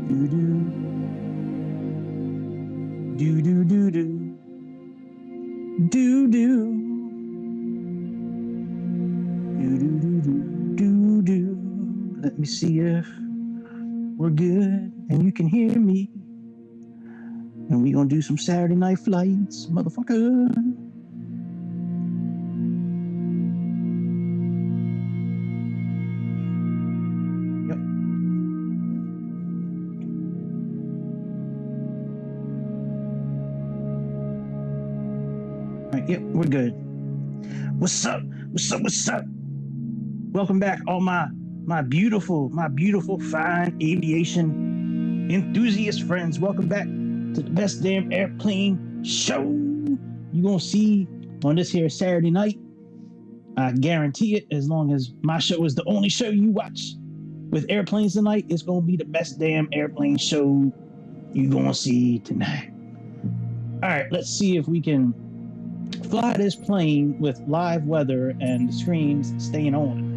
Do do do do do do do do do do do. Let me see if we're good and you can hear me. And we gonna do some Saturday night flights, motherfucker. Yep. All right, yep, we're good. What's up? What's up? What's up? Welcome back, all my beautiful, fine aviation enthusiast friends. Welcome back to the best damn airplane show you gonna see on this here Saturday night. I guarantee it, as long as my show is the only show you watch with airplanes tonight, it's gonna be the best damn airplane show you gonna see tonight. All right, let's see if we can fly this plane with live weather and the screens staying on.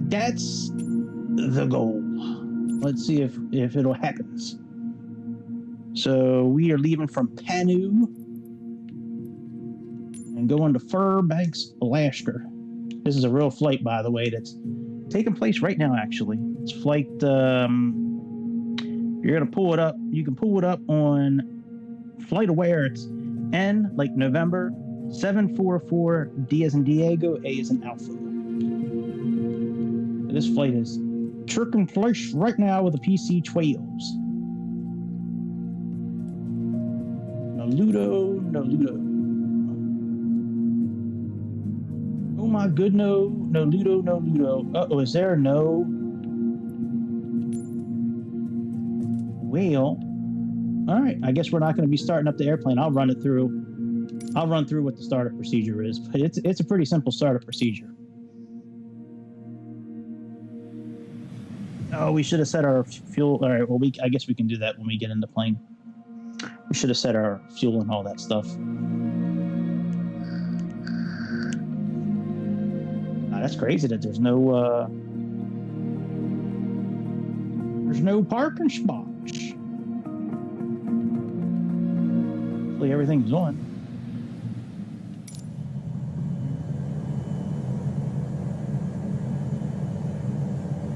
That's the goal. Let's see if it'll happen. So we are leaving from Panu and going to Fairbanks, Alaska. This is a real flight, by the way, that's taking place right now, actually. It's flight, you're going to pull it up. You can pull it up on FlightAware. It's N, like November, 744, D as in Diego, A as in Alpha. This flight is taking place right now with the PC-12s. No Ludo. Oh my good, no Ludo. Uh-oh, is there no? Well, all right, I guess we're not going to be starting up the airplane. I'll run through what the startup procedure is, but it's a pretty simple startup procedure. Oh, we should have set our fuel. All right, well, I guess we can do that when we get in the plane. We should have set our fuel and all that stuff. That's crazy that there's no parking spots. Hopefully everything's on.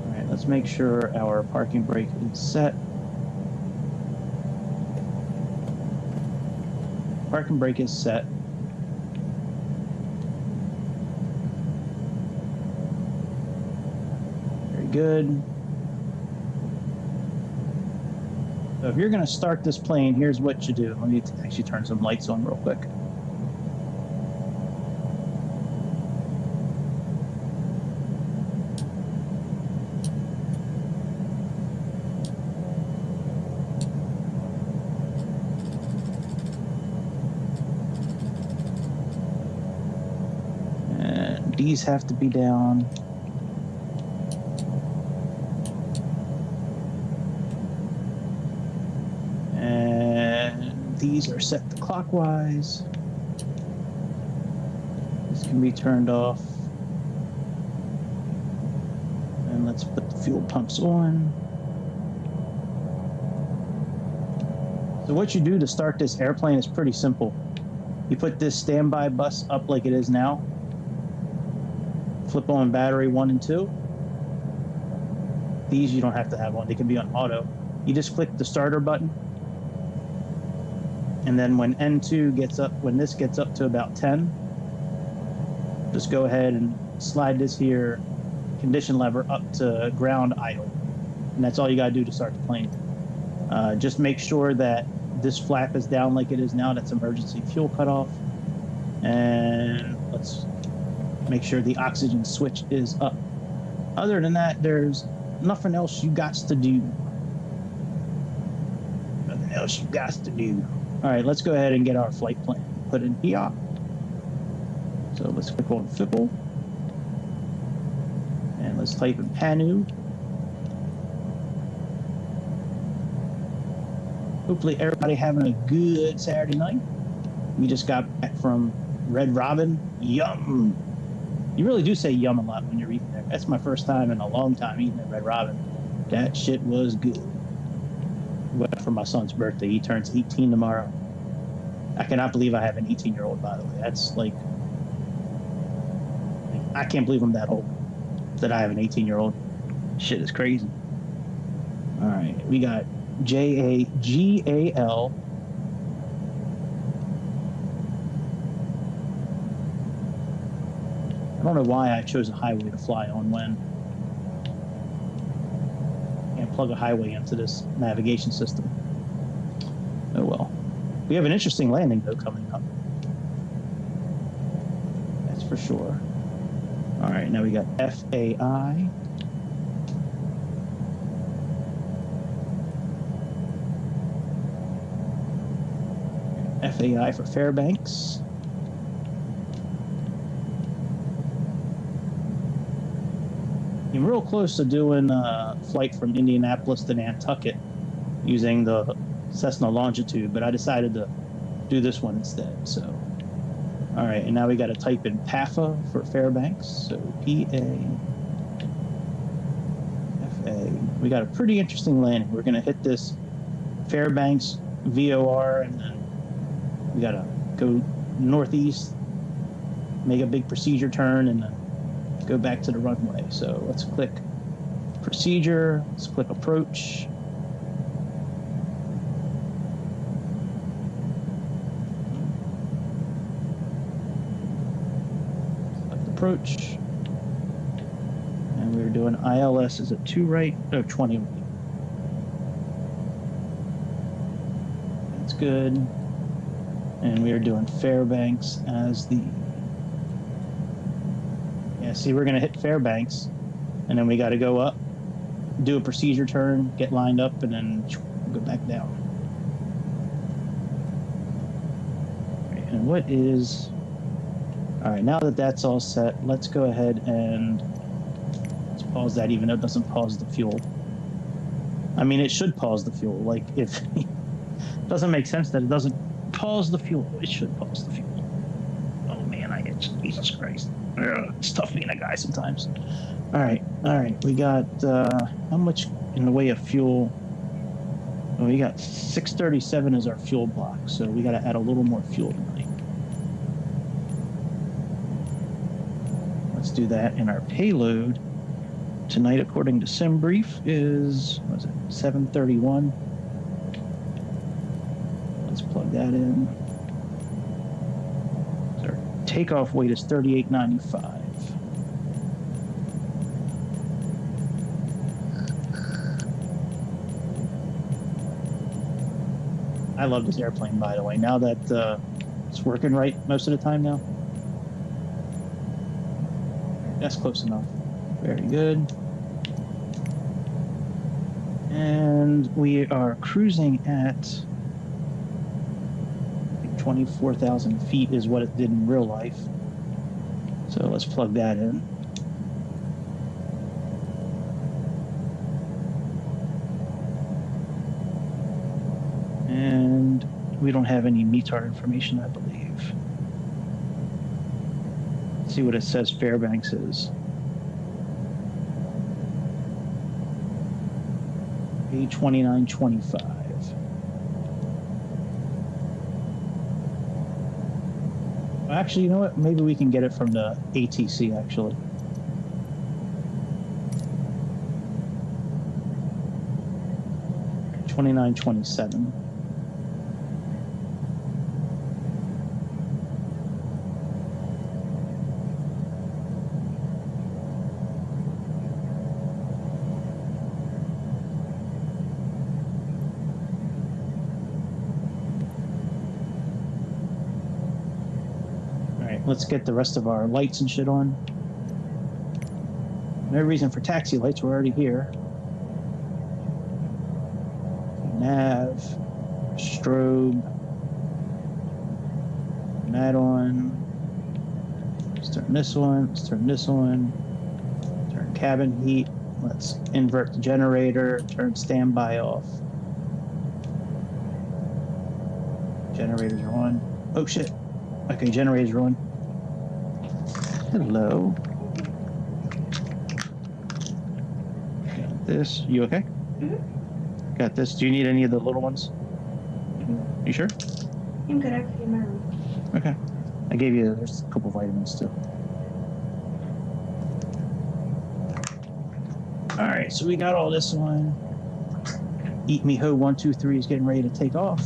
All right, let's make sure our parking brake is set. Parking brake is set. Very good. So if you're going to start this plane, here's what you do. Let me actually turn some lights on real quick. These have to be down. And these are set to clockwise. This can be turned off. And let's put the fuel pumps on. So what you do to start this airplane is pretty simple. You put this standby bus up like it is now. Flip on battery 1 and 2. These you don't have to have on. They can be on auto. You just click the starter button. And then when N2 gets up, when this gets up to about 10, just go ahead and slide this here condition lever up to ground idle. And that's all you got to do to start the plane. Just make sure that this flap is down like it is now. That's emergency fuel cutoff. And let's make sure the oxygen switch is up. Other than that, there's nothing else you got to do. Nothing else you got to do. All right, let's go ahead and get our flight plan put in here. So let's click on FIPL. And let's type in Panu. Hopefully everybody having a good Saturday night. We just got back from Red Robin. Yum. You really do say yum a lot when you're eating there. That's my first time in a long time eating at Red Robin. That shit was good. Went for my son's birthday. He turns 18 tomorrow. I cannot believe I have an 18-year-old, by the way. That's like, I can't believe I'm that old, that I have an 18-year-old. Shit is crazy. All right, we got JAGAL. I don't know why I chose a highway to fly on when I can't plug a highway into this navigation system. Oh well. We have an interesting landing, though, coming up. That's for sure. All right, now we got FAI. FAI for Fairbanks. I'm real close to doing a flight from Indianapolis to Nantucket using the Cessna Longitude, but I decided to do this one instead. So, all right, and now we got to type in Pafa for Fairbanks. So PAFA. We got a pretty interesting landing. We're going to hit this Fairbanks VOR, and then we got to go northeast, make a big procedure turn, and then go back to the runway. So let's click procedure. Let's click approach. Approach, and we were doing ILS is at 2 right, no 20 right. That's good. And we are doing Fairbanks as the, yeah, see, we're gonna hit Fairbanks, and then we got to go up, do a procedure turn, get lined up, and then go back down. Right, and what is, all right, now that that's all set, let's go ahead and let's pause that, even though it doesn't pause the fuel. I mean, it should pause the fuel. Like, if it doesn't make sense that it doesn't pause the fuel, it should pause the fuel. Oh man, I hit Jesus Christ. It's tough being a guy sometimes. All right, we got how much in the way of fuel? Oh, we got 637 as our fuel block, so we got to add a little more fuel tonight. Let's do that. And our payload tonight, according to SimBrief, is, what was it, 731. Let's plug that in. So our takeoff weight is 3895. I love this airplane, by the way. Now that it's working right most of the time now. That's close enough. Very good. And we are cruising at, I think, 24,000 feet is what it did in real life. So let's plug that in. And we don't have any METAR information, I believe. See what it says Fairbanks is. A2925. Actually, you know what? Maybe we can get it from the ATC, actually. $29.27. Let's get the rest of our lights and shit on. No reason for taxi lights, we're already here. Nav, strobe, that on. Let's turn this on, let's turn this on. Turn cabin heat. Let's invert the generator, turn standby off. Generators are on. Oh shit. Okay, generators are on. Hello. This. You okay? Mm-hmm. Got this. Do you need any of the little ones? You sure? I'm good. I can in my room. Okay. I gave you, there's a couple vitamins too. All right, so we got all this one. Eat Me Ho 1, 2, 3 is getting ready to take off.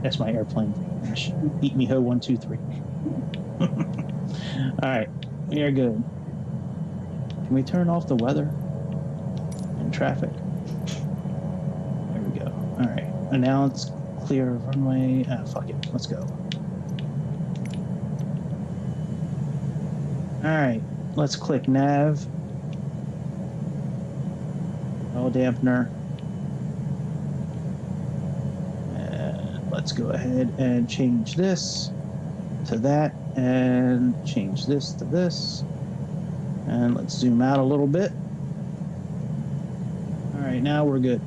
That's my airplane. Eat Me Ho 1, 2, 3. All right, we are good. Can we turn off the weather and traffic? There we go. All right, announce clear runway. Fuck it, let's go. All right, let's click nav. Oil dampener. And let's go ahead and change this to that and change this to this. And let's zoom out a little bit. All right, now we're good.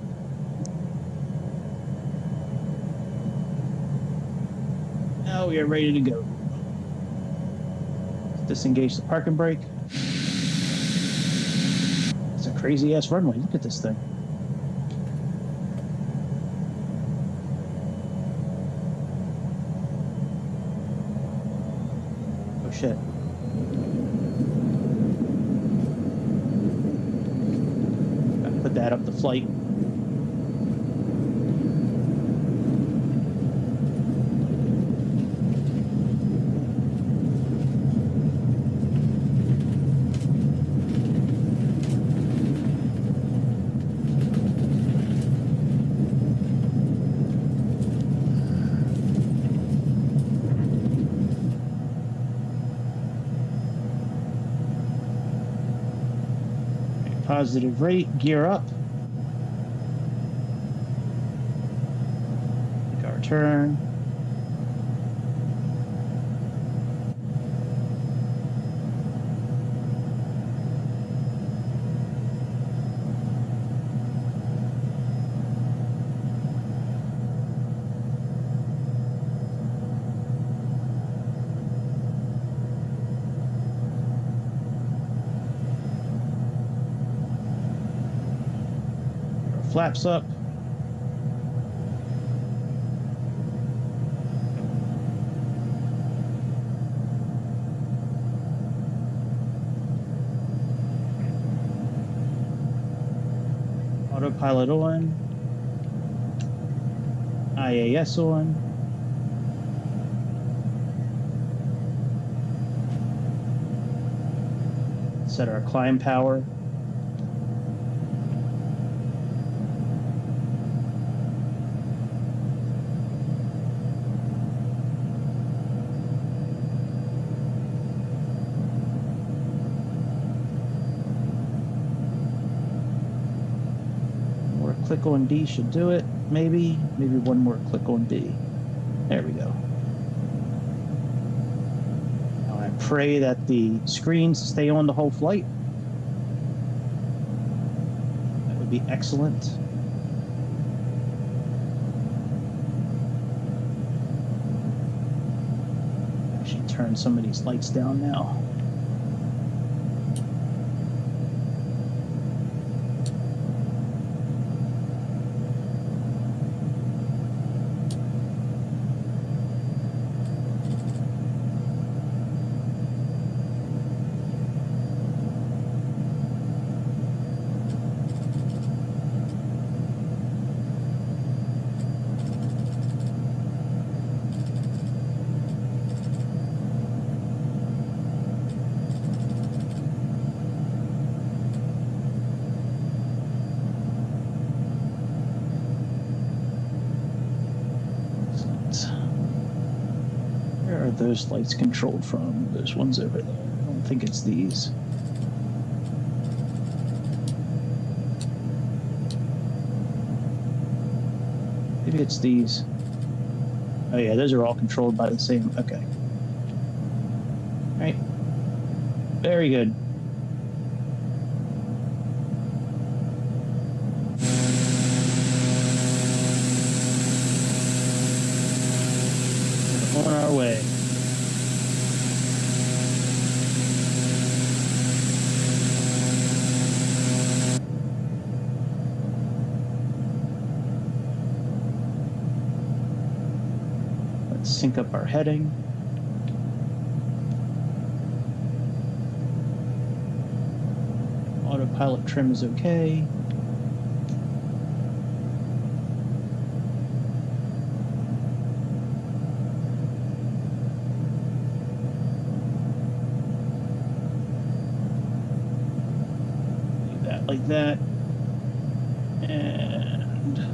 Now we are ready to go. Let's disengage the parking brake. It's a crazy ass runway. Look at this thing. Oh shit. Gotta put that up the flight. Positive rate, gear up. Make our turn. Flaps up. Autopilot on. IAS on. Set our climb power. Click on D should do it. Maybe one more click on D. There we go. Now I pray that the screens stay on the whole flight. That would be excellent. Actually turn some of these lights down now. Where are those lights controlled from? Those ones over there. I don't think it's these. Maybe it's these. Oh yeah, those are all controlled by the same. Okay. All right. Very good. On our way. sync up our heading. Autopilot trim is okay. Like that, and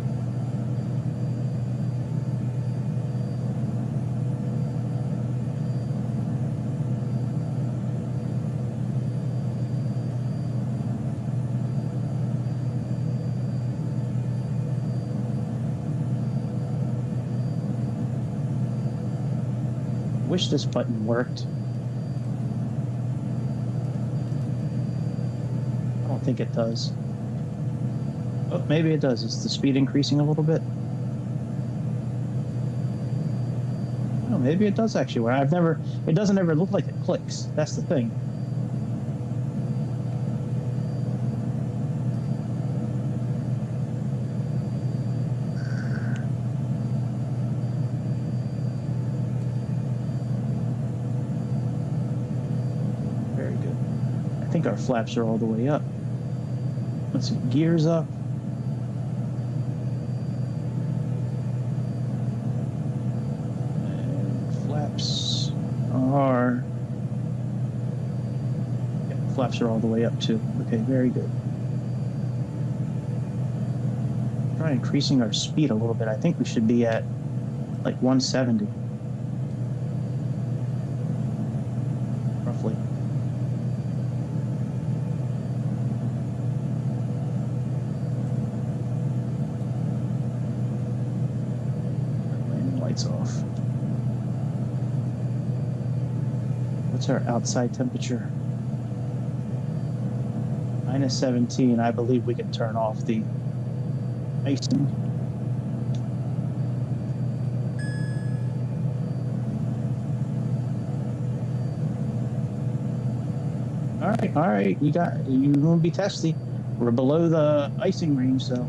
wish this button worked. I don't think it does. Oh, maybe it does. Is the speed increasing a little bit? Oh, maybe it does actually. Where it doesn't ever look like it clicks. That's the thing. Very good. I think our flaps are all the way up. Let's see, gears up. Flaps are all the way up too. Okay, very good. Try increasing our speed a little bit. I think we should be at like 170. Roughly. Landing lights off. What's our outside temperature? -17. I believe we can turn off the icing. All right. You won't be testy. We're below the icing range, so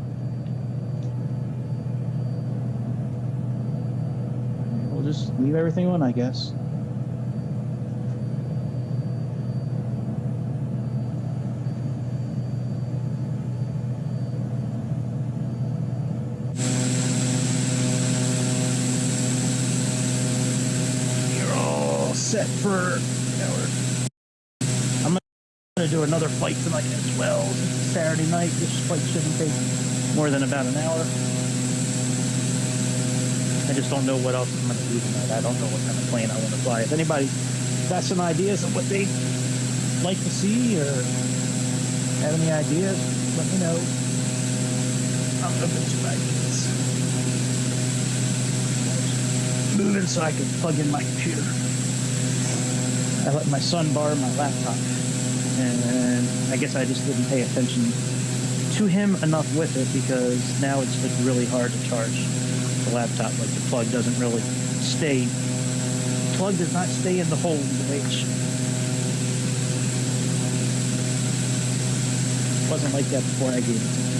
we'll just leave everything on, I guess. Set for I'm going to do another flight tonight as well. It's Saturday night. This flight shouldn't take more than about an hour. I just don't know what else I'm going to do tonight. I don't know what kind of plane I want to fly. If anybody got some ideas of what they'd like to see or have any ideas, let me know. I'm open to ideas. Moving so I can plug in my computer. I let my son borrow my laptop, and I guess I just didn't pay attention to him enough with it because now it's like really hard to charge the laptop. Like the plug doesn't really stay. The plug does not stay in the hole the way it should. It wasn't like that before I gave it to him.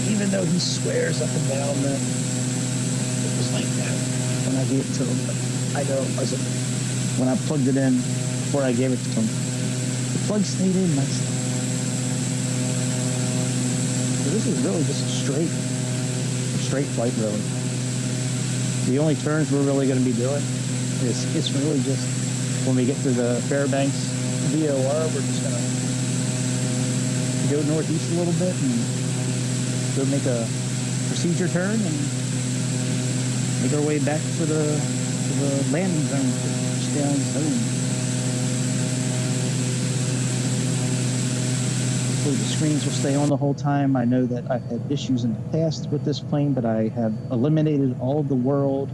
Even though he swears up and down that it was like that when I gave it to him, but I know it wasn't. When I plugged it in before I gave it to him, the plug stayed in nicely. So this is really just a straight flight, really. The only turns we're really going to be doing is it's really just when we get to the Fairbanks VOR, we're just going to go northeast a little bit and go make a procedure turn and make our way back to the landing zone. Down home. Hopefully the screens will stay on the whole time. I know that I've had issues in the past with this plane, but I have eliminated all of the world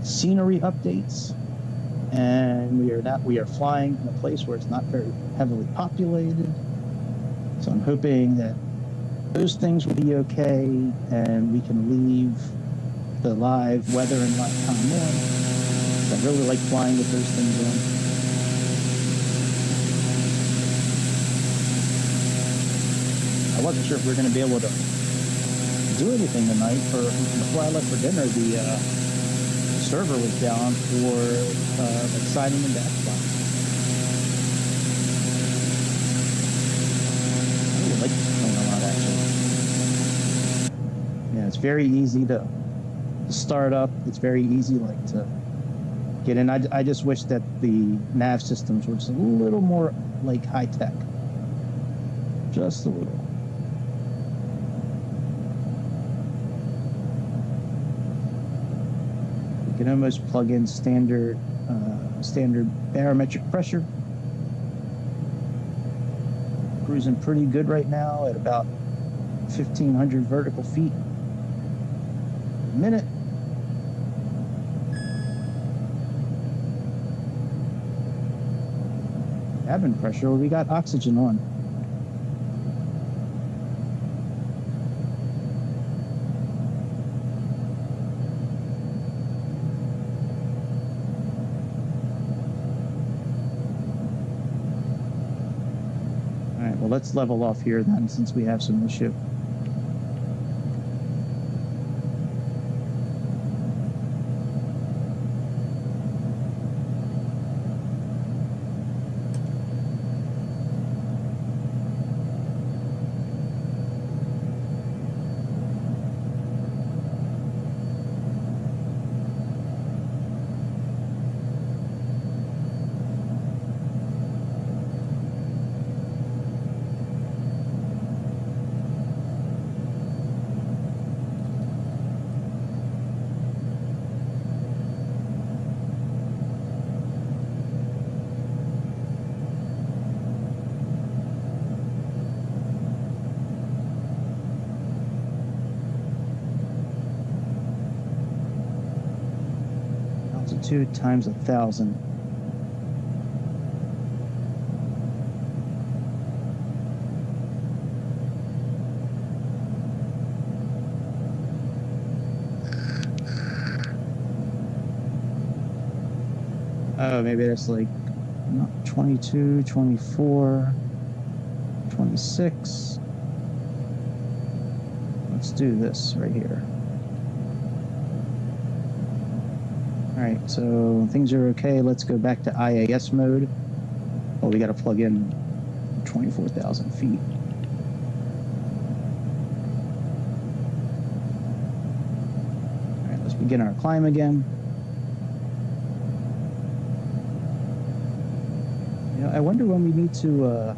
scenery updates, and we are flying in a place where it's not very heavily populated. So I'm hoping that those things will be okay, and we can leave the live weather and live time on. I really like flying with those things on. I wasn't sure if we were going to be able to do anything tonight. Before I left for dinner, the server was down for like signing into Xbox. I really like this phone a lot, actually. Yeah, it's very easy to start up. It's very easy, like, to get in. I just wish that the nav systems were just a little more like high tech. Just a little. You can almost plug in standard barometric pressure. Cruising pretty good right now at about 1,500 vertical feet a minute. Cabin pressure, we got oxygen on. All right, well, let's level off here then, since we have some issue. Altitude times 1,000. Oh, maybe that's like 22, 24, 26. Let's do this right here. All right, so things are okay. Let's go back to IAS mode. Oh, we got to plug in 24,000 feet. All right, let's begin our climb again. You know, I wonder when we need to,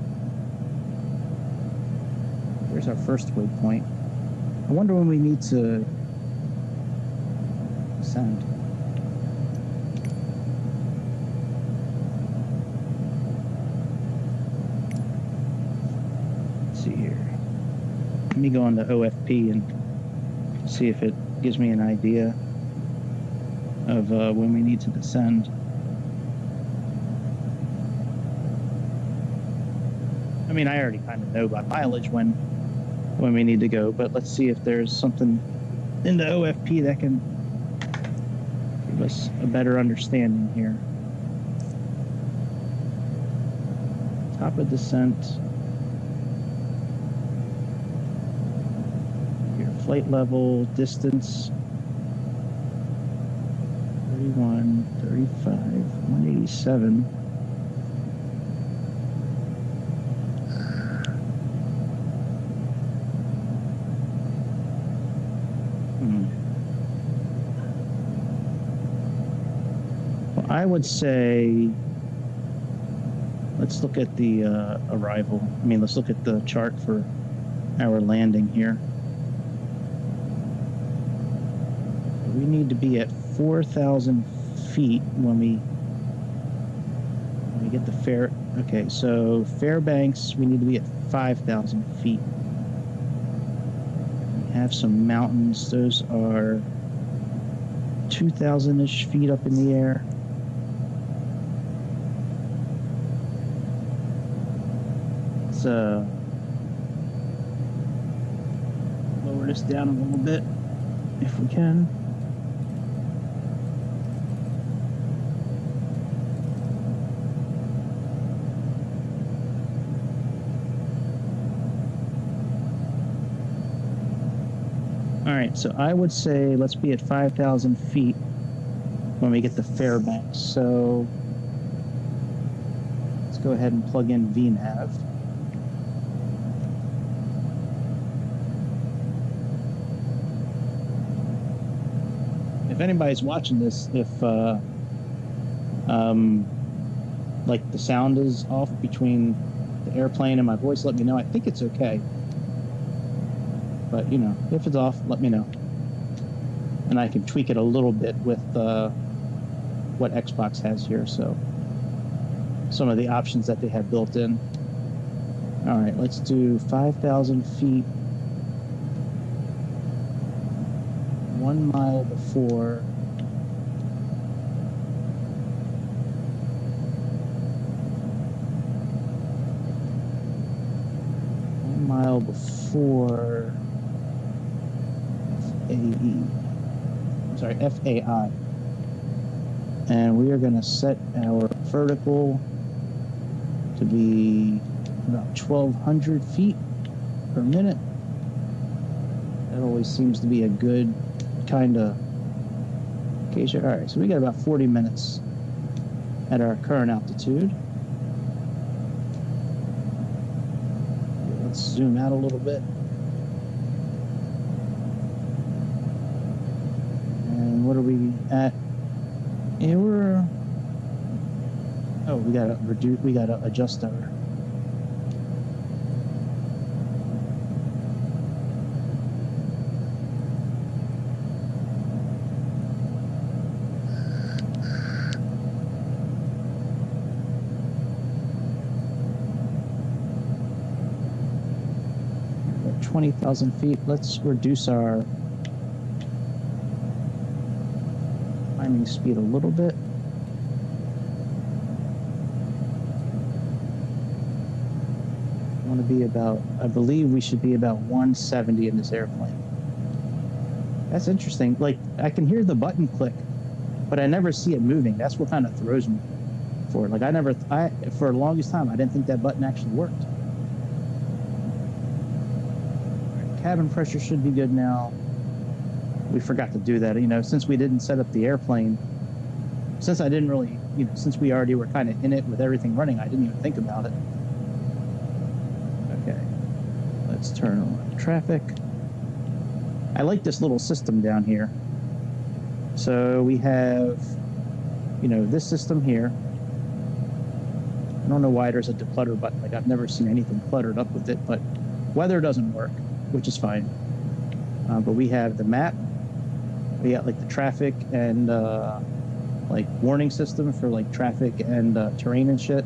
here's our first waypoint. I wonder when we need to ascend. Let me go on the OFP and see if it gives me an idea of when we need to descend. I mean, I already kind of know by mileage when we need to go, but let's see if there's something in the OFP that can give us a better understanding here. Top of descent. Flight level, distance, 31, 35, 187. Well, I would say, let's look at the arrival. I mean, let's look at the chart for our landing here. We need to be at 4,000 feet when we get the fair. Okay, so Fairbanks, we need to be at 5,000 feet. We have some mountains. Those are 2,000-ish feet up in the air. Let's lower this down a little bit if we can. All right, so I would say let's be at 5,000 feet when we get to Fairbanks. So let's go ahead and plug in VNav. If anybody's watching this, if like the sound is off between the airplane and my voice, let me know. I think it's okay. But, you know, if it's off, let me know. And I can tweak it a little bit with what Xbox has here. So some of the options that they have built in. All right, let's do 5,000 feet. 1 mile before. Mile before FAI. And we are going to set our vertical to be about 1,200 feet per minute. That always seems to be a good kind of case. All right, so we got about 40 minutes at our current altitude. Let's zoom out a little bit. And what are we at? Yeah, we're... Oh, we gotta adjust our... At 20,000 feet. Let's reduce our climbing speed a little bit. I want to be about, I believe we should be about 170 in this airplane. That's interesting. Like, I can hear the button click, but I never see it moving. That's what kind of throws me for it. Like, for the longest time, I didn't think that button actually worked. Right, cabin pressure should be good now. We forgot to do that, you know, since we didn't set up the airplane, since I didn't really, you know, since we already were kind of in it with everything running, I didn't even think about it. Okay, let's turn on traffic. I like this little system down here. So we have, you know, this system here. I don't know why there's a declutter button. Like, I've never seen anything cluttered up with it, but weather doesn't work, which is fine. But we have the map. We got like the traffic and like warning system for like traffic and terrain and shit.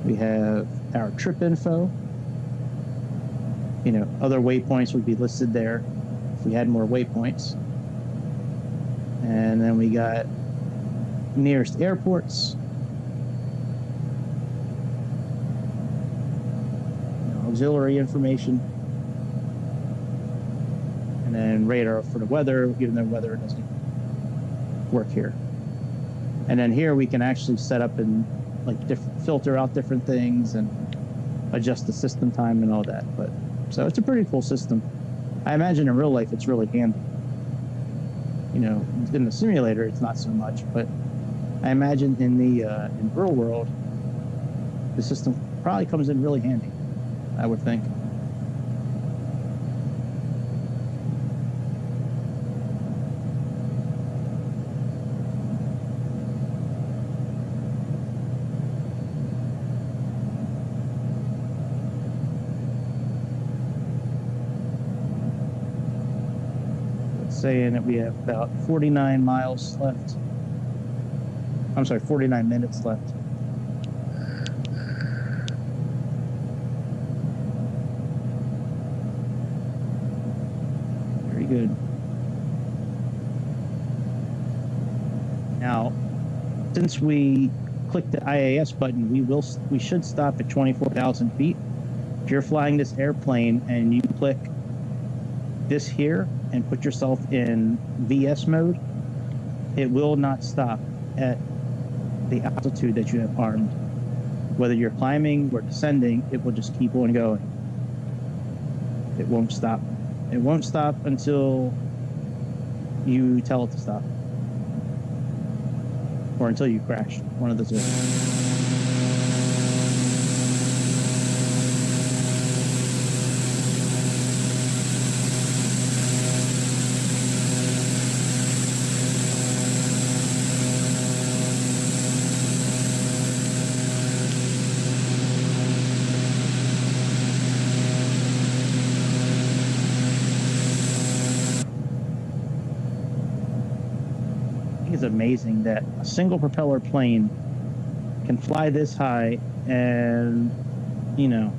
We have our trip info. You know, other waypoints would be listed there if we had more waypoints. And then we got nearest airports. You know, auxiliary information. And then radar for the weather, even though weather doesn't work here. And then here we can actually set up and like filter out different things and adjust the system time and all that. But so it's a pretty cool system. I imagine in real life it's really handy. You know, in the simulator it's not so much, but I imagine in the in real world the system probably comes in really handy, I would think. Saying that we have about 49 miles left. I'm sorry, 49 minutes left. Very good. Now, since we click the IAS button, we should stop at 24,000 feet. If you're flying this airplane and you click this here and put yourself in VS mode, it will not stop at the altitude that you have armed. Whether you're climbing or descending, it will just keep on going. It won't stop. It won't stop until you tell it to stop. Or until you crash. One of the two. It's amazing that a single propeller plane can fly this high and, you know,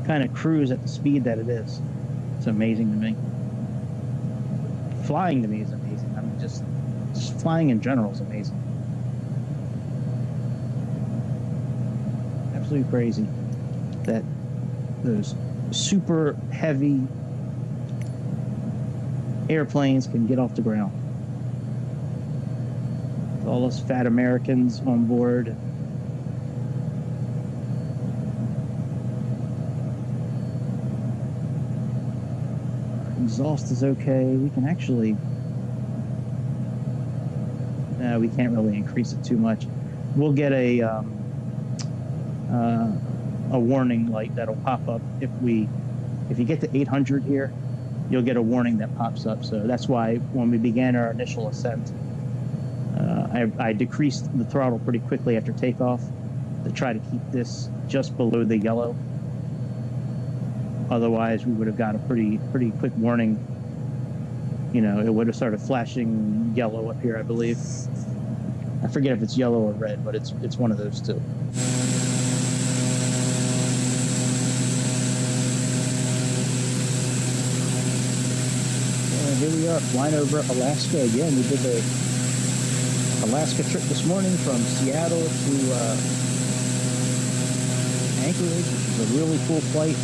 kind of cruise at the speed that it is. It's amazing to me. Flying to me is amazing. I mean, just flying in general is amazing. Absolutely crazy that those super heavy airplanes can get off the ground. All those fat Americans on board. Exhaust is okay. We can actually... No, we can't really increase it too much. We'll get a warning light that'll pop up if you get to 800 here, you'll get a warning that pops up. So that's why when we began our initial ascent, I decreased the throttle pretty quickly after takeoff to try to keep this just below the yellow. Otherwise, we would have got a pretty quick warning. You know, it would have started flashing yellow up here, I believe. I forget if it's yellow or red, but it's one of those two. And here we are, flying over Alaska again. We did the Alaska trip this morning from Seattle to Anchorage, which was a really cool flight.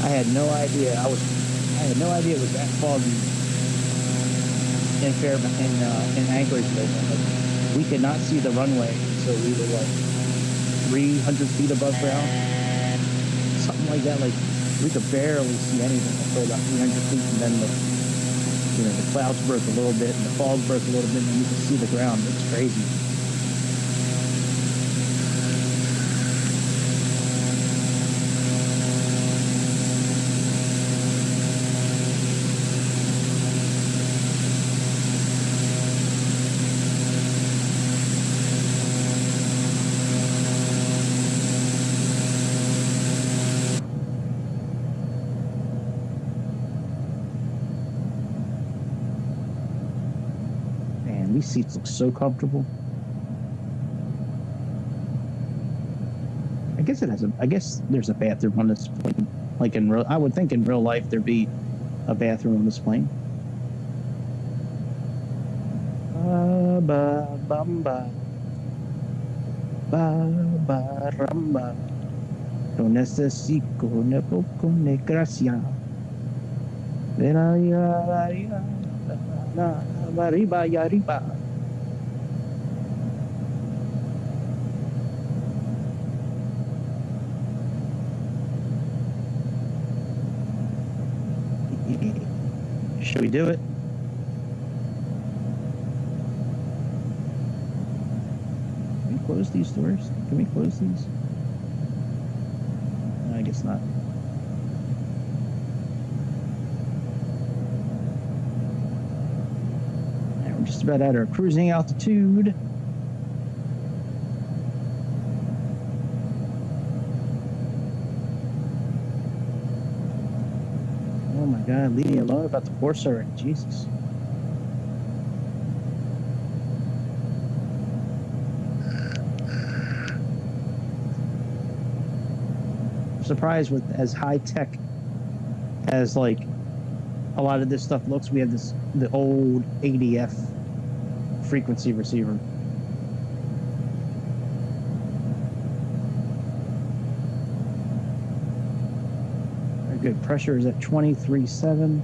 I had no idea it was that foggy in Anchorage. We could not see the runway, so we were like 300 feet above ground, something like that. Like we could barely see anything until about 300 feet, and then the clouds broke a little bit and the fog broke a little bit, and you could see the ground. It's crazy. These seats look so comfortable. I guess there's a bathroom on this plane. Like I would think in real life there'd be a bathroom on this plane. Ba bamba, ba ba ramba. No necesito ne poco ne gracia. Arriba y arriba. Should we do it? Can we close these doors? Can we close these? No, I guess not. Just about at our cruising altitude. Oh my God, leave me alone about the horse already, Jesus. I'm surprised with as high tech as like a lot of this stuff looks. We have the old ADF frequency receiver. Very good. Pressure is at 23.7.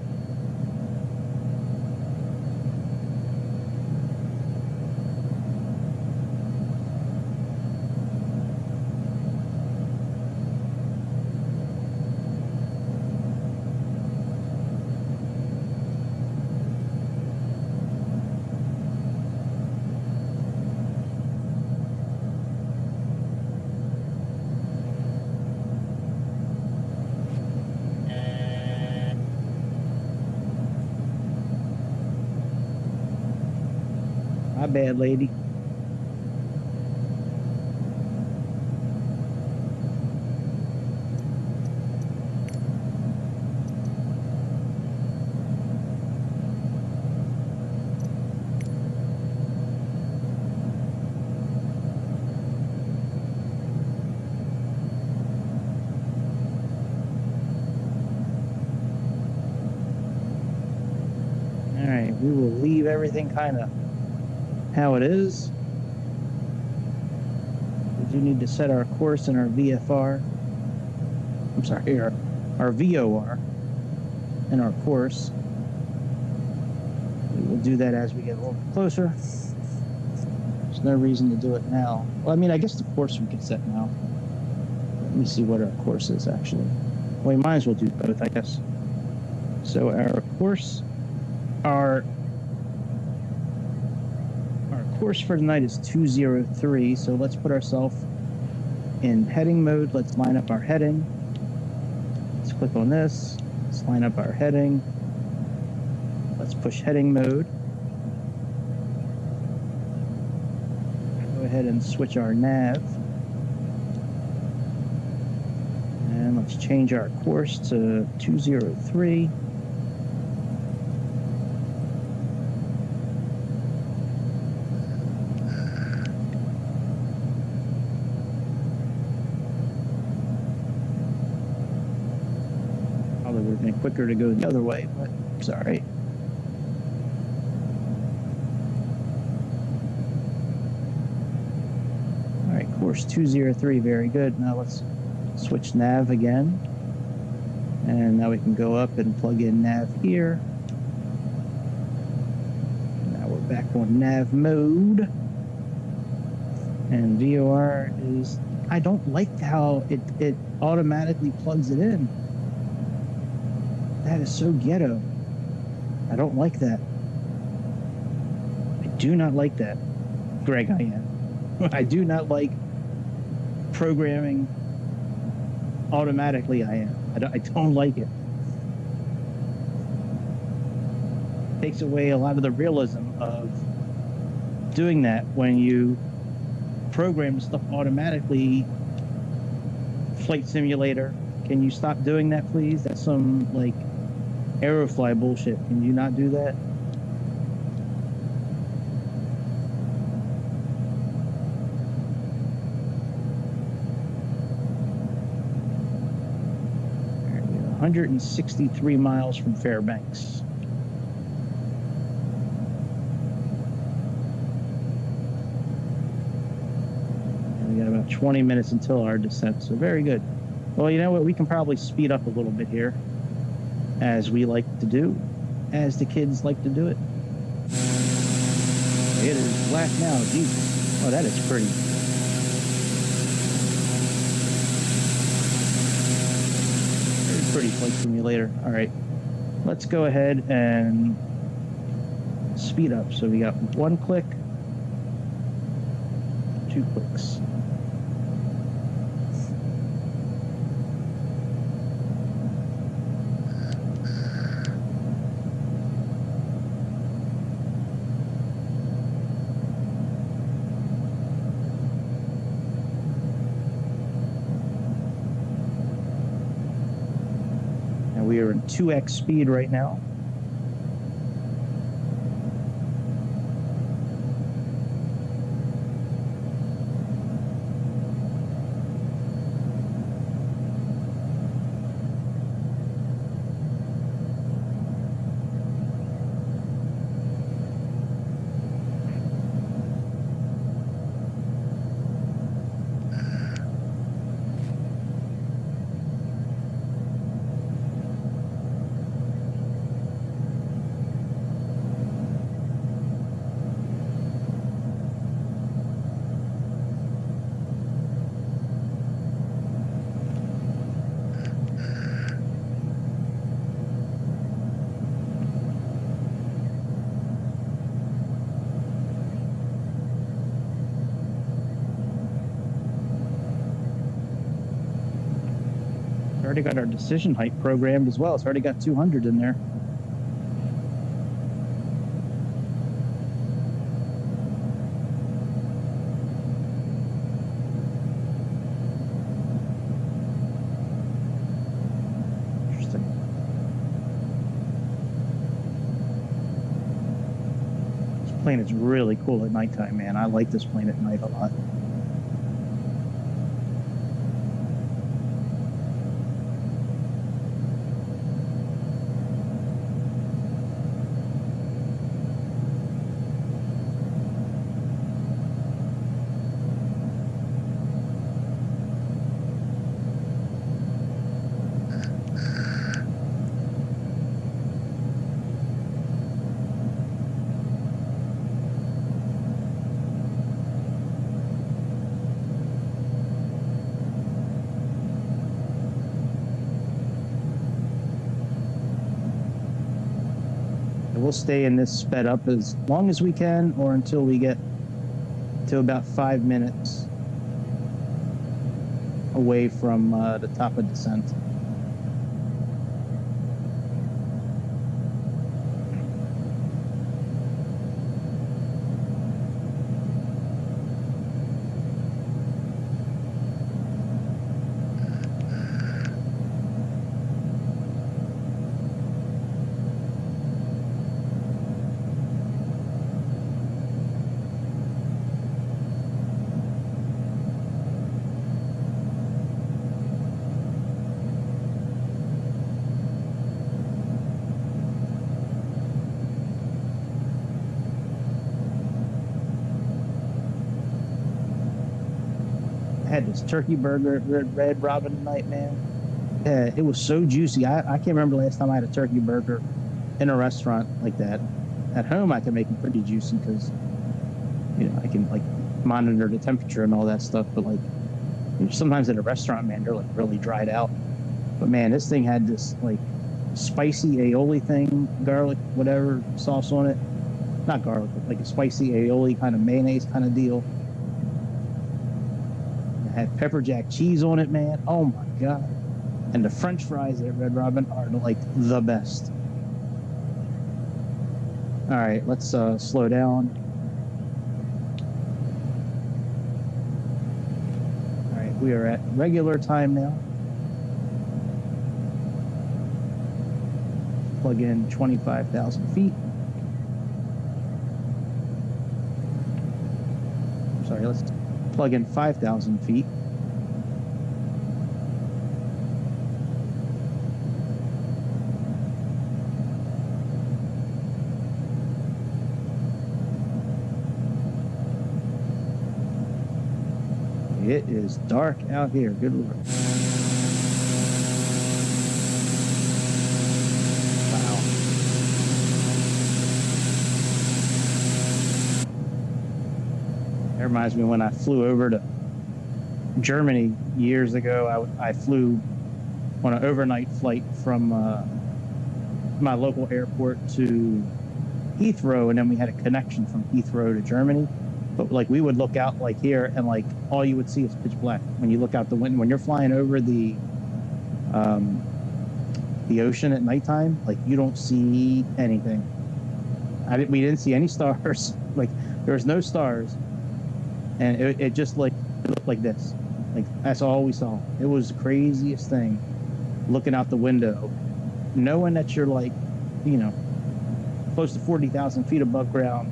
My bad, lady. Alright, we will leave everything kind of how it is. We do need to set our course in our VFR. I'm sorry, our VOR in our course. We will do that as we get a little bit closer. There's no reason to do it now. Well, I mean, I guess the course we could set now. Let me see what our course is actually. Well, we might as well do both, I guess. So our course, our course for tonight is 203. So let's put ourselves in heading mode. Let's line up our heading. Let's click on this. Let's line up our heading. Let's push heading mode. Go ahead and switch our nav. And let's change our course to 203. Probably would have been quicker to go the other way, but it's all right. All right, course 203, very good. Now let's switch nav again. And now we can go up and plug in nav here. Now we're back on nav mode. And VOR is, I don't like how it automatically plugs it in. That is so ghetto. I don't like that. I do not like that. Greg, I am. I do not like programming automatically. I am. I don't like it. Takes away a lot of the realism of doing that when you program stuff automatically. Flight Simulator, can you stop doing that, please? That's some like Aerofly bullshit. Can you not do that? All right, we're 163 miles from Fairbanks. And we got about 20 minutes until our descent, so very good. Well, you know what? We can probably speed up a little bit here, as we like to do, as the kids like to do it. It is black now. Jesus. Oh, that is pretty. Very pretty Flight Simulator. All right. Let's go ahead and speed up. So we got 1 click, 2 clicks. We are in 2x speed right now. Already got our decision height programmed as well. It's already got 200 in there. plane is really cool at nighttime, man. I like this plane at night a lot. We'll stay in this sped up as long as we can, or until we get to about 5 minutes away from the top of descent. I had this turkey burger at Red Robin tonight, man. Yeah, it was so juicy. I can't remember the last time I had a turkey burger in a restaurant like that. At home, I can make them pretty juicy because, you know, I can like monitor the temperature and all that stuff. But like, sometimes at a restaurant, man, they're like really dried out. But man, this thing had this like spicy aioli thing, garlic, whatever sauce on it. Not garlic, but like a spicy aioli kind of mayonnaise kind of deal. Had pepper jack cheese on it, man. Oh my god! And the French fries at Red Robin are like the best. All right, let's slow down. All right, we are at regular time now. Plug in 25,000 feet. Sorry, let's plug in 5,000 feet. It is dark out here. Good Lord. Wow. That reminds me when I flew over to Germany years ago. I flew on an overnight flight from my local airport to Heathrow, and then we had a connection from Heathrow to Germany. But like we would look out like here, and like all you would see is pitch black when you look out the window. When you're flying over the ocean at nighttime, like you don't see anything. We didn't see any stars. Like there was no stars, and it just like it looked like this. Like that's all we saw. It was the craziest thing. Looking out the window, knowing that you're like, you know, close to 40,000 feet above ground,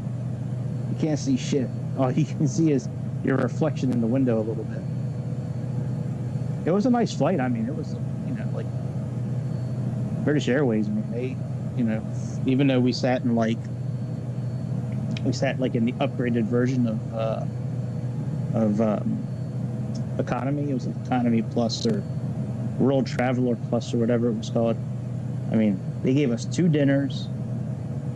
you can't see shit. All you can see is your reflection in the window a little bit. It was a nice flight. I mean, it was, you know, like British Airways. I mean, they, you know, even though we sat in like the upgraded version of economy. It was like Economy Plus or World Traveler Plus or whatever it was called. I mean, they gave us 2 dinners.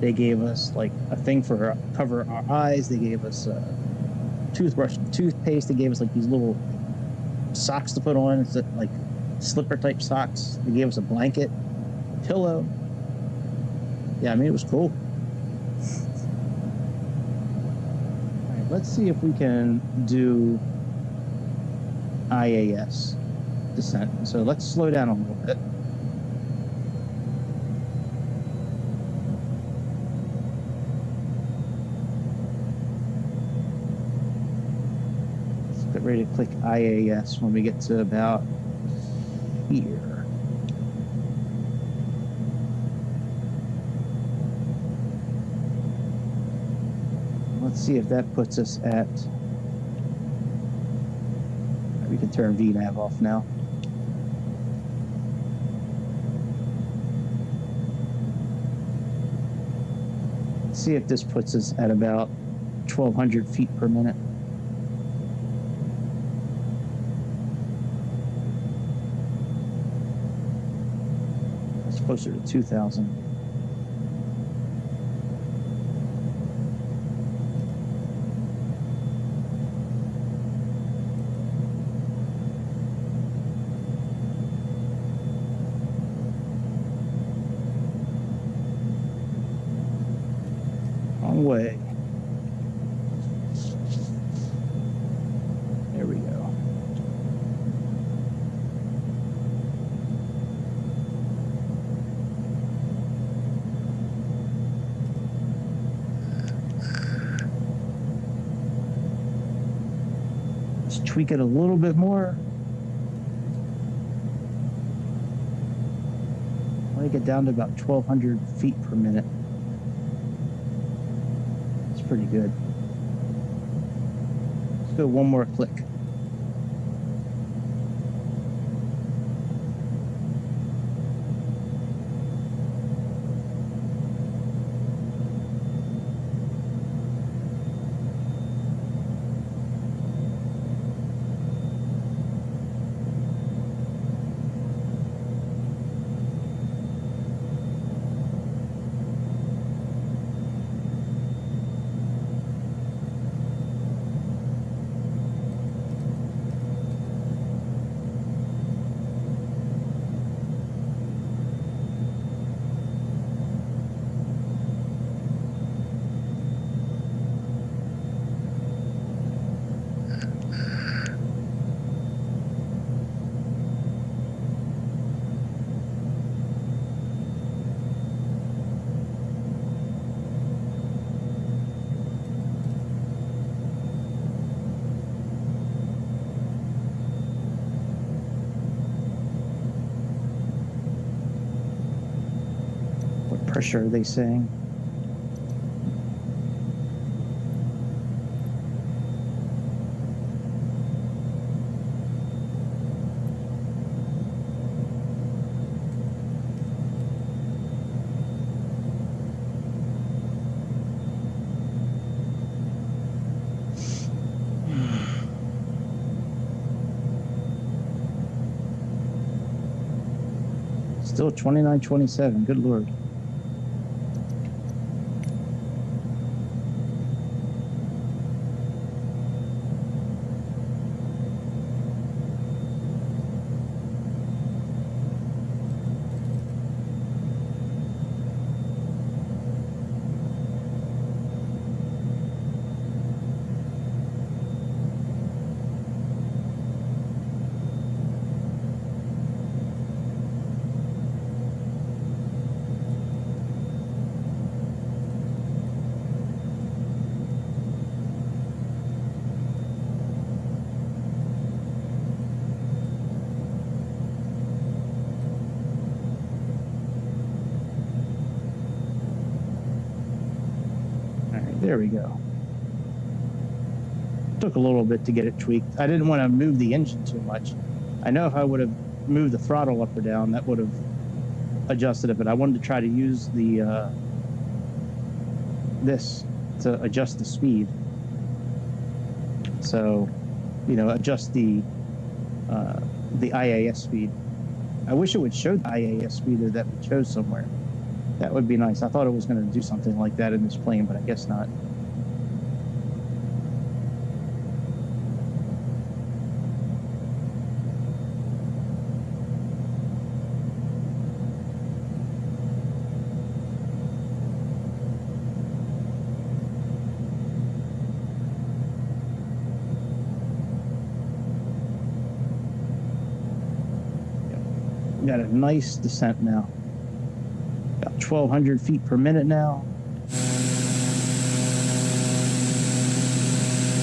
They gave us like a thing for cover our eyes. They gave us a toothbrush and toothpaste. They gave us like these little socks to put on. It's like slipper type socks. They gave us a blanket, a pillow. Yeah, I mean, it was cool. All right, let's see if we can do IAS descent. So let's slow down a little bit. Get ready to click IAS when we get to about here. See if that puts us at... We can turn VNav off now. See if this puts us at about 1,200 feet per minute. That's closer to 2,000. Way. There we go. Let's tweak it a little bit more. Let me get down to about 1,200 feet per minute. Pretty good. Let's go one more click. Pressure, are they saying? Still 29.27. Good Lord. There we go. Took a little bit to get it tweaked. I didn't want to move the engine too much. I know if I would have moved the throttle up or down, that would have adjusted it, but I wanted to try to use the this to adjust the speed. So, you know, adjust the IAS speed. I wish it would show the IAS speed that we chose somewhere. That would be nice. I thought it was going to do something like that in this plane, but I guess not. Got a nice descent now. About 1,200 feet per minute now.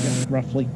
Yeah, roughly.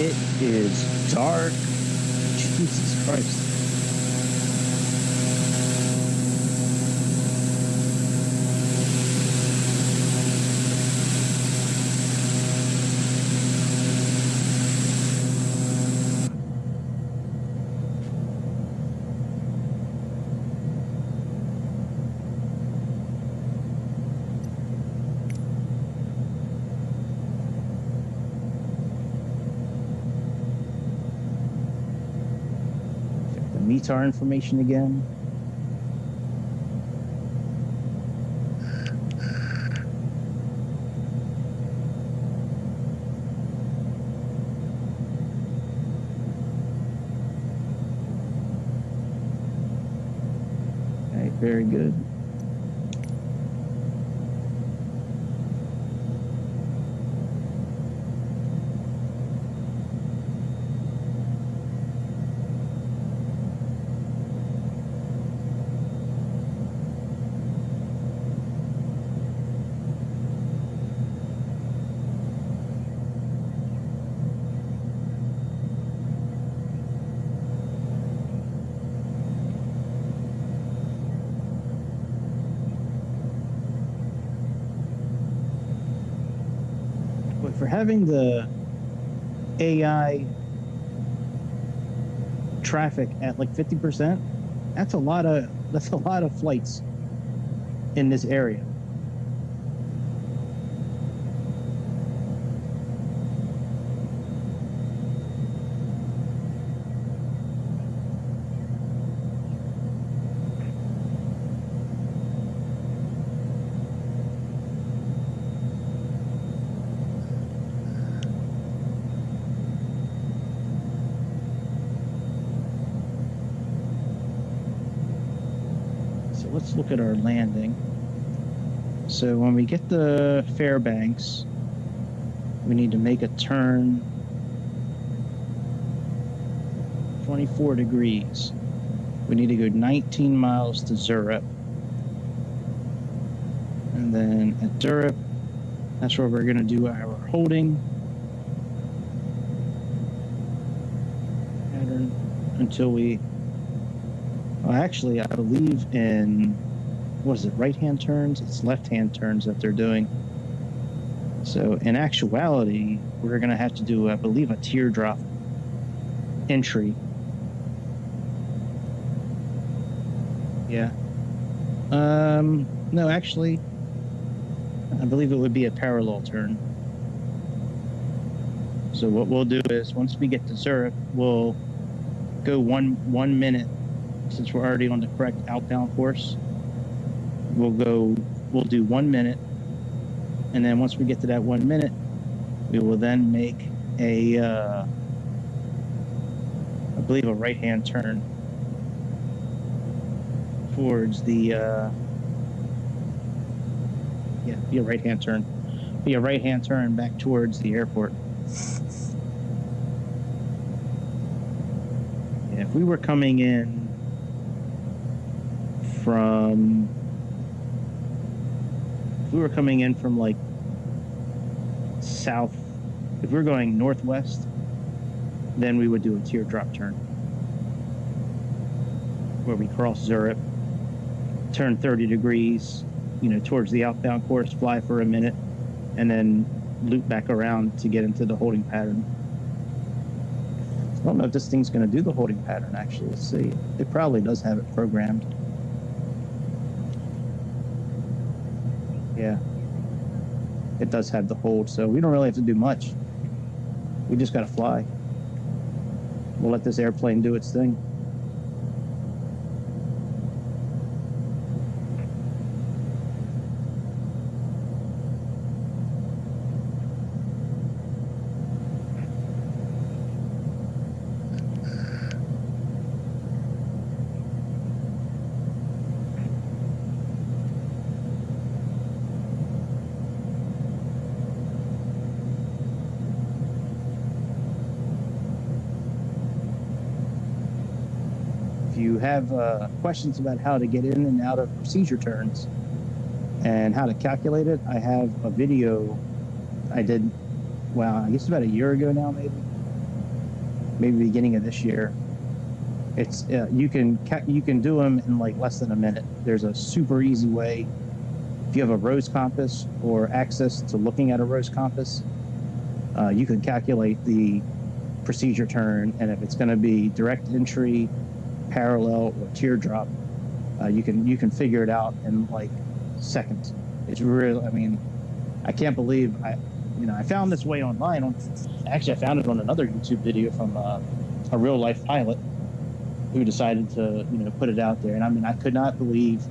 It is dark. Jesus Christ. Meter information again. Okay, very good. For having the AI traffic at like 50%, that's a lot of flights in this area. Let's look at our landing. So when we get to Fairbanks, we need to make a turn 24 degrees. We need to go 19 miles to Zurich. And then at Zurich, that's where we're going to do our holding pattern until we... Well, actually, I believe in, what is it, right-hand turns? It's left-hand turns that they're doing. So in actuality, we're going to have to do, I believe, a teardrop entry. Yeah. No, actually, I believe it would be a parallel turn. So what we'll do is, once we get to Zurich, we'll go one minute. Since we're already on the correct outbound course, we'll do 1 minute, and then once we get to that 1 minute, we will then make a, I believe, a right-hand turn towards the, be a right-hand turn. Be a right-hand turn back towards the airport. Yeah, if we were coming in from like south, if we're going northwest, then we would do a teardrop turn where we cross Zurich, turn 30 degrees, towards the outbound course, fly for a minute, and then loop back around to get into the holding pattern. I don't know if this thing's going to do the holding pattern, actually. Let's see. It probably does have it programmed. Yeah, it does have the hold, so we don't really have to do much. We just got to fly. We'll let this airplane do its thing. You have questions about how to get in and out of procedure turns and how to calculate it, I have a video I did, well, I guess about a year ago now, maybe, maybe beginning of this year. It's you can do them in like less than a minute. There's a super easy way. If you have a rose compass or access to looking at a rose compass, you can calculate the procedure turn, and if it's going to be direct entry, parallel, or teardrop, you can figure it out in like seconds. It's really, I mean, I can't believe I found this way online. Actually, I found it on another YouTube video from a real life pilot who decided to put it out there, and I mean, I could not believe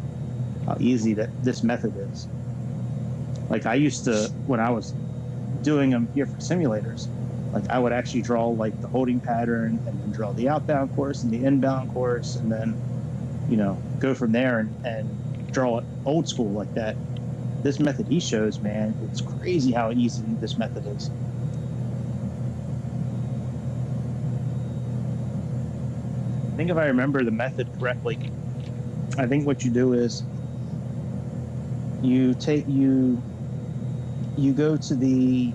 how easy that this method is. Like, I used to, when I was doing them here for simulators, like I would actually draw like the holding pattern and then draw the outbound course and the inbound course, and then go from there and draw it old school like that. This method he shows, man, it's crazy how easy this method is. I think if I remember the method correctly, I think what you do is you go to the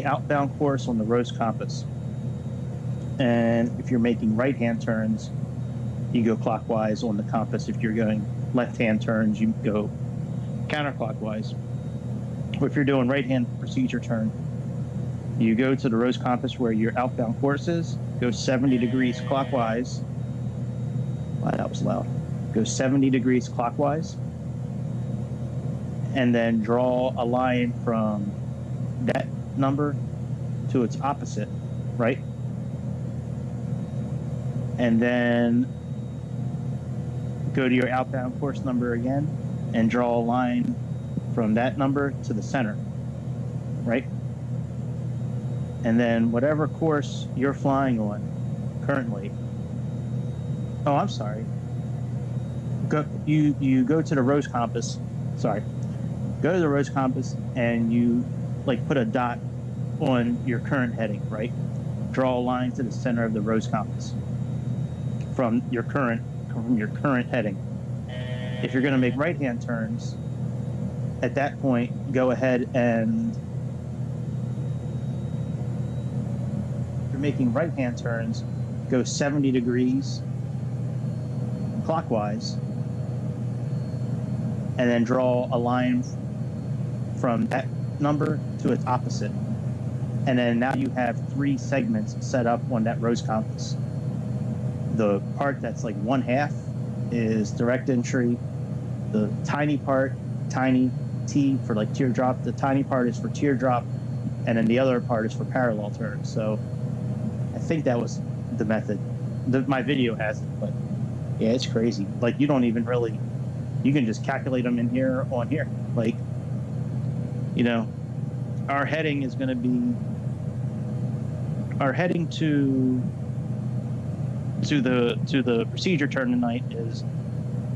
outbound course on the rose compass, and if you're making right-hand turns, you go clockwise on the compass. If you're going left-hand turns, you go counterclockwise. Or if you're doing right-hand procedure turn, you go to the rose compass where your outbound course is, go 70 degrees clockwise. Wow, that was loud. Go 70 degrees clockwise, and then draw a line from that number to its opposite, right? And then go to your outbound course number again and draw a line from that number to the center, right? And then whatever course you're flying on currently, oh, I'm sorry. You go to the rose compass. Sorry. Go to the rose compass and you like put a dot on your current heading, right? Draw a line to the center of the rose compass from your current heading. If you're going to make right-hand turns, at that point, go ahead and if you're making right-hand turns, go 70 degrees clockwise, and then draw a line from that number to its opposite. And then now you have 3 segments set up on that rose compass. The part that's like 1/2 is direct entry. The tiny part, tiny T for like teardrop, the tiny part is for teardrop, and then the other part is for parallel turn. So I think that was the method. My video has it, but yeah, it's crazy. Like, you don't even really, you can just calculate them in here on here. Like, our heading is going to be, our heading to the procedure turn tonight is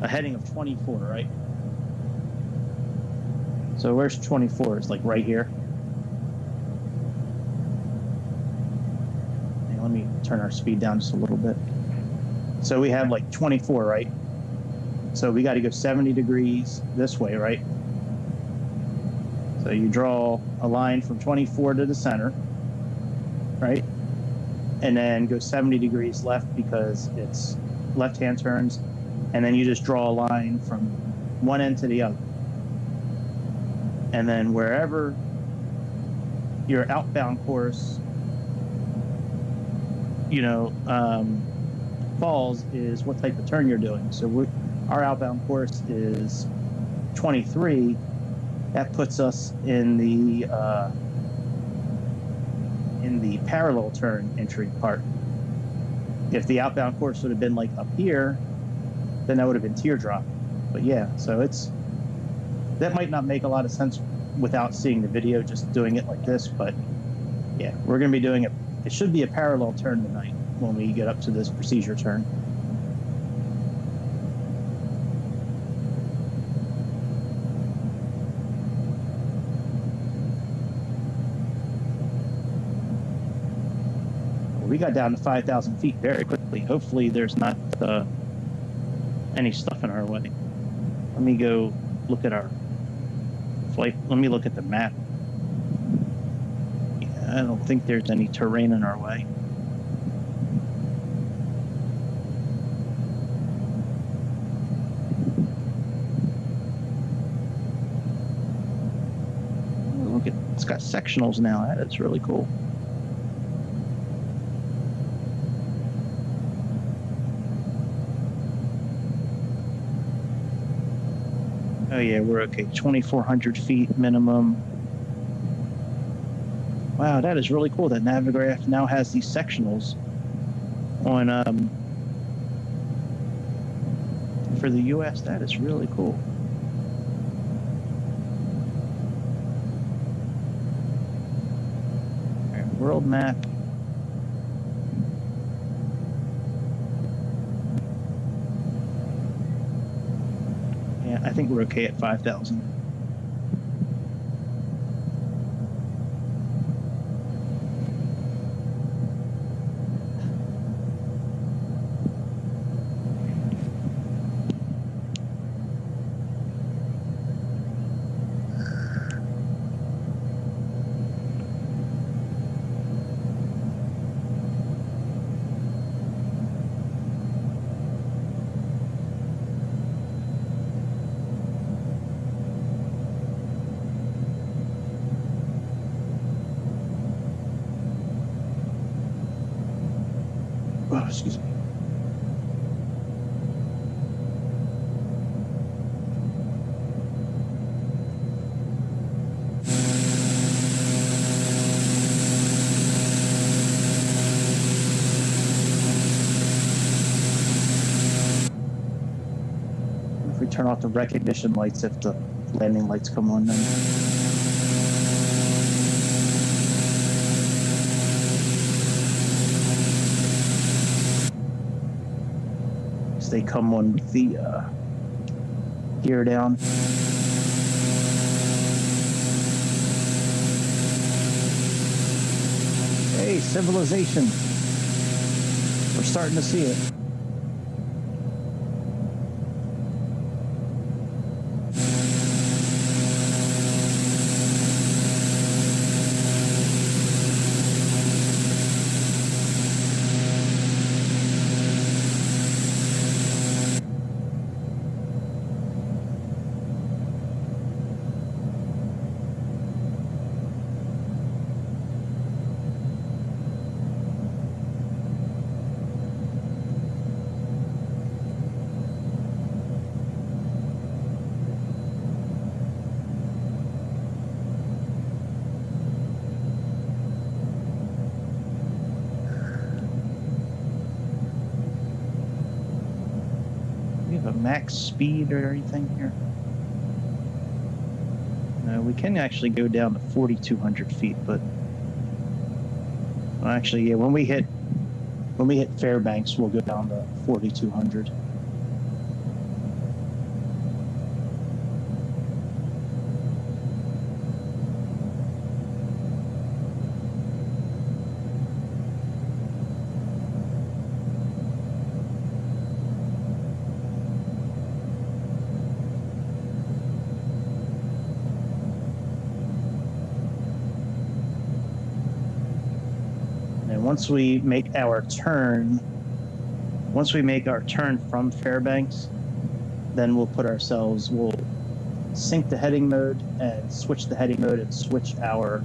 a heading of 24, right? So where's 24? It's like right here. And let me turn our speed down just a little bit. So we have like 24, right? So we got to go 70 degrees this way, right? So you draw a line from 24 to the center, right? And then go 70 degrees left because it's left-hand turns. And then you just draw a line from one end to the other. And then wherever your outbound course, falls is what type of turn you're doing. So our outbound course is 23. That puts us in the parallel turn entry part. If the outbound course would have been like up here, then that would have been teardrop. But yeah, so that might not make a lot of sense without seeing the video, just doing it like this. But yeah, we're going to be doing it. It should be a parallel turn tonight when we get up to this procedure turn. We got down to 5,000 feet very quickly. Hopefully there's not any stuff in our way. Let me go look at our Flight. Let me look at the map. Yeah, I don't think there's any terrain in our way. Look at it's got sectionals now. That's really cool. Oh yeah, we're okay. 2,400 feet minimum. Wow, that is really cool. That Navigraph now has these sectionals on for the U.S. That is really cool. All right, world map. Yeah, I think we're okay at 5,000. Oh, excuse me. If we turn off the recognition lights, if the landing lights come on, then. They come on with the gear down. Hey, civilization. We're starting to see it. Max speed or anything here? No, we can actually go down to 4,200 feet, but well, actually, yeah, when we hit Fairbanks, we'll go down to 4,200. Once we make our turn from Fairbanks, then we'll sync the heading mode and switch the heading mode and switch our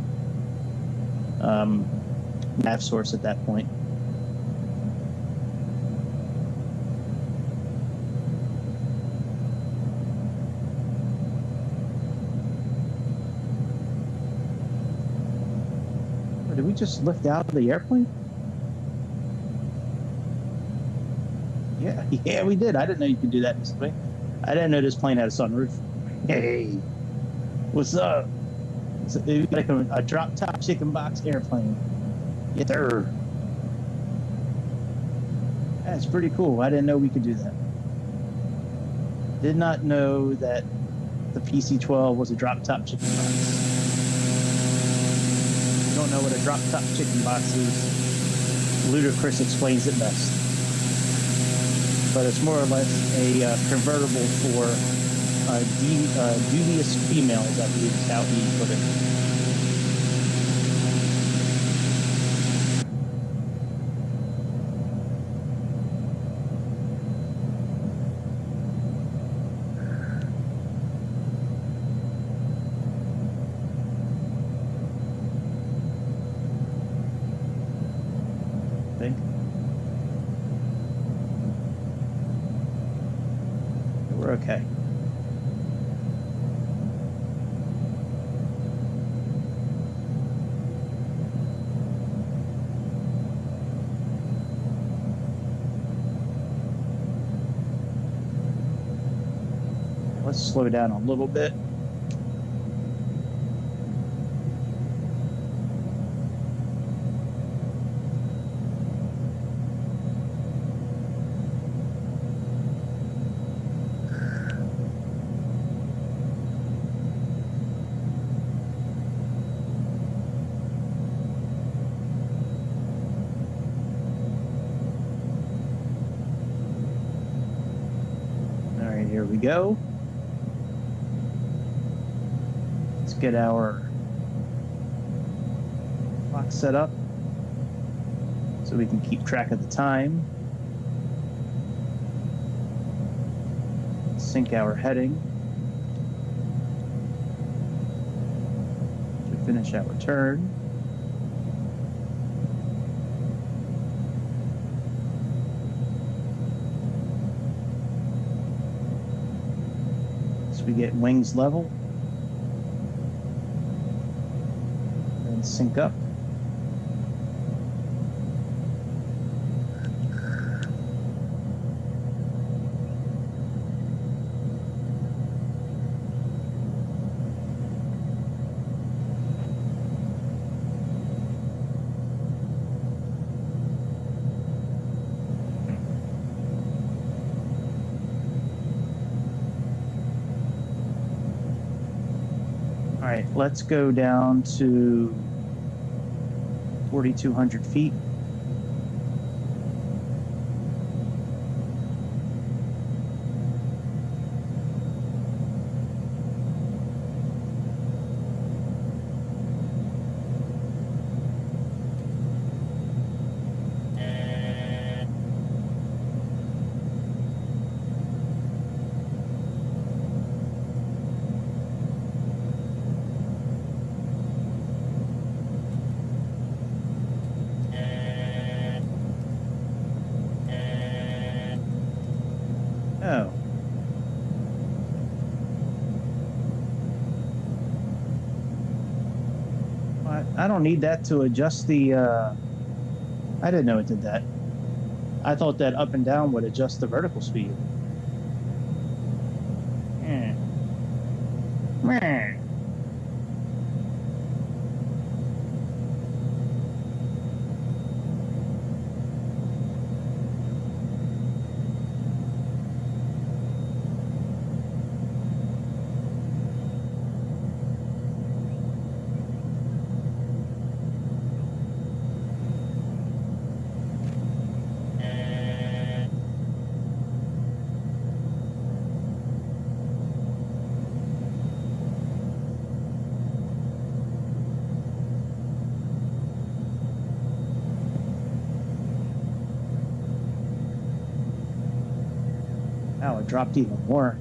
nav source at that point. Did we just lift out of the airplane? Yeah, we did. I didn't know you could do that in this plane. I didn't know this plane had a sunroof. Hey, what's up? It's like a drop-top chicken box airplane. Yes, sir. That's pretty cool. I didn't know we could do that. Did not know that the PC-12 was a drop-top chicken box. Don't know what a drop-top chicken box is, Ludacris explains it best. But it's more or less a convertible for Dubious females, I believe is how he put it. We're okay. Let's slow down a little bit. All right, here we go. Get our clock set up so we can keep track of the time. Sync our heading to finish our turn. So we get wings level. Sync up. All right, let's go down to 4,200 feet. Oh. I don't need that to adjust the, I didn't know it did that. I thought that up and down would adjust the vertical speed. Meh. Wow, it dropped even more.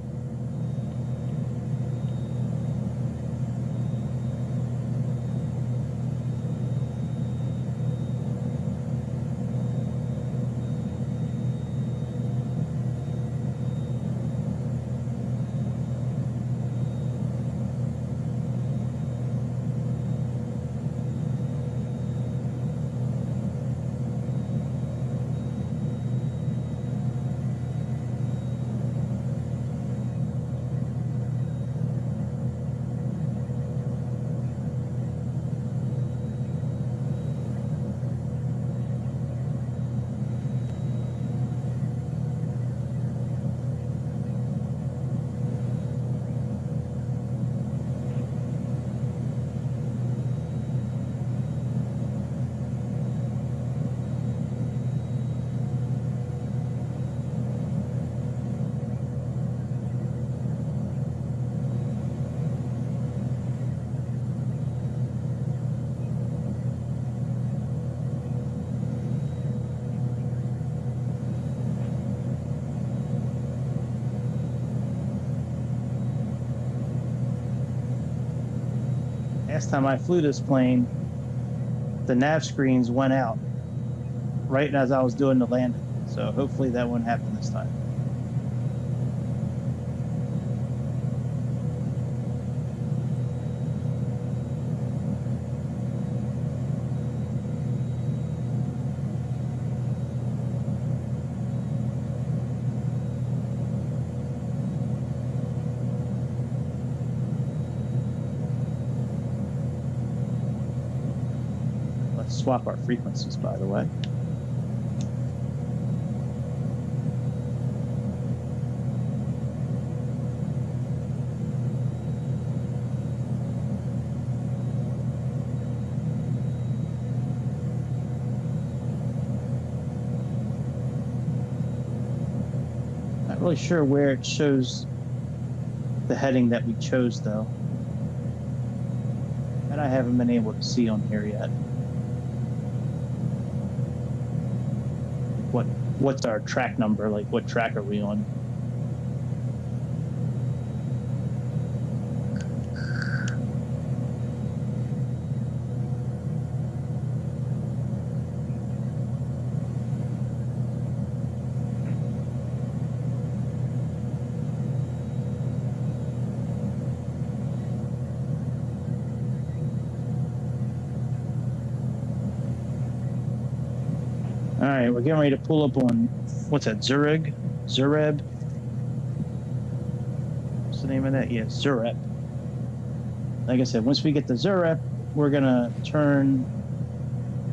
Last time I flew this plane, the nav screens went out right as I was doing the landing. So hopefully that won't happen this time. Let's swap our frequencies, by the way. Not really sure where it shows the heading that we chose, though. And I haven't been able to see on here yet. What's our track number? Like, what track are we on? All right, we're getting ready to pull up on, what's that, Zureb? What's the name of that? Yeah, Zureb. Like I said, once we get to Zureb, we're going to turn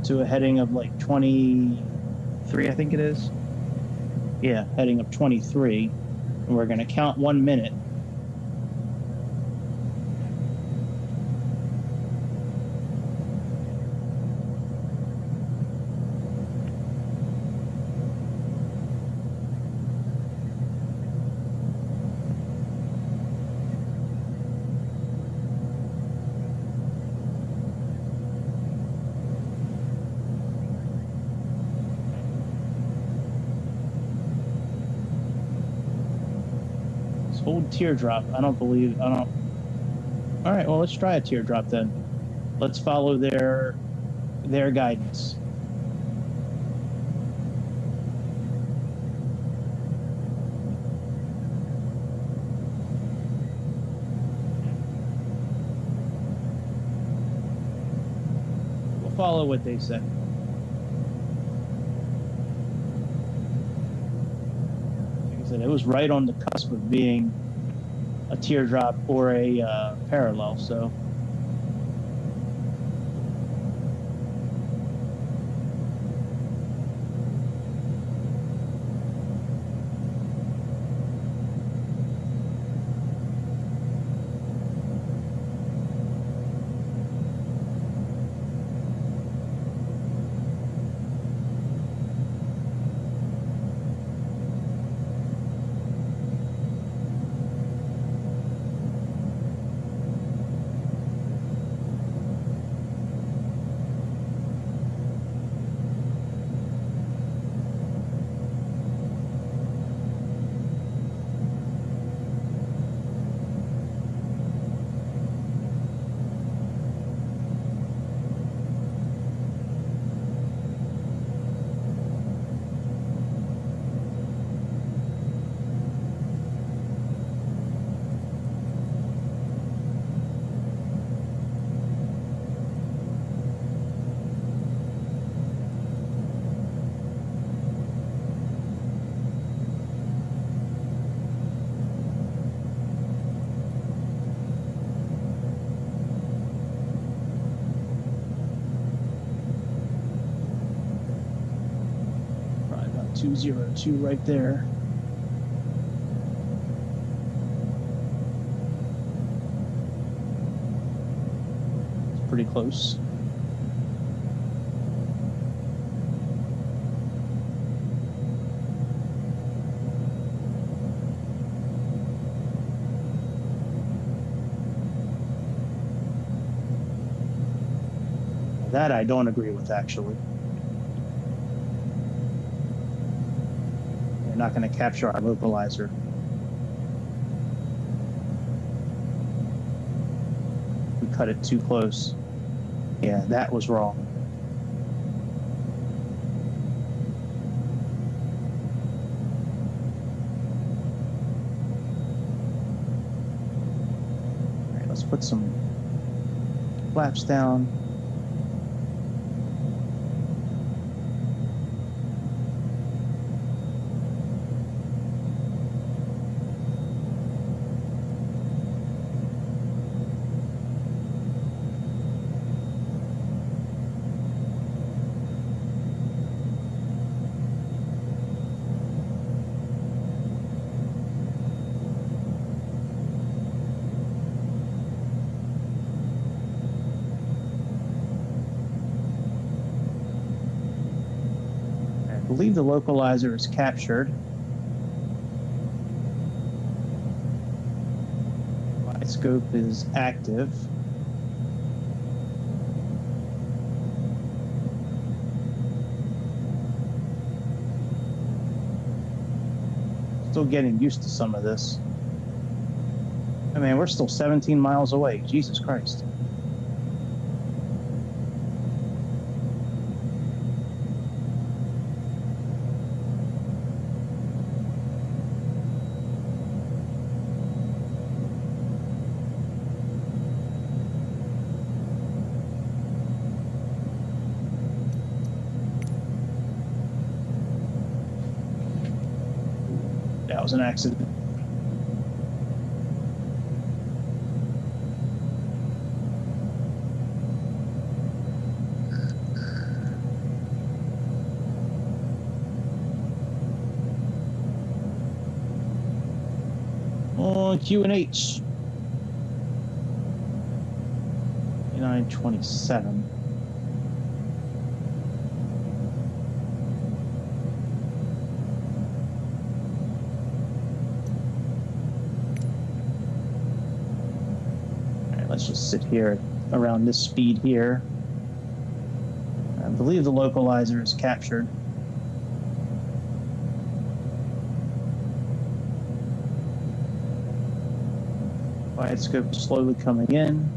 to a heading of like 23, I think it is. Yeah, heading of 23. And we're going to count 1 minute. Old teardrop. I don't. All right, well, let's try a teardrop then. Let's follow their guidance. We'll follow what they say. It was right on the cusp of being a teardrop or a parallel, so. Probably about 202 right there. It's pretty close. That I don't agree with, actually. They're not going to capture our localizer. We cut it too close. Yeah, that was wrong. All right, let's put some flaps down. I believe the localizer is captured. Wide scope is active. Still getting used to some of this. I mean, we're still 17 miles away. Jesus Christ. That was an accident. On Q&H. 927. Let's just sit here around this speed here. I believe the localizer is captured. Wide scope slowly coming in.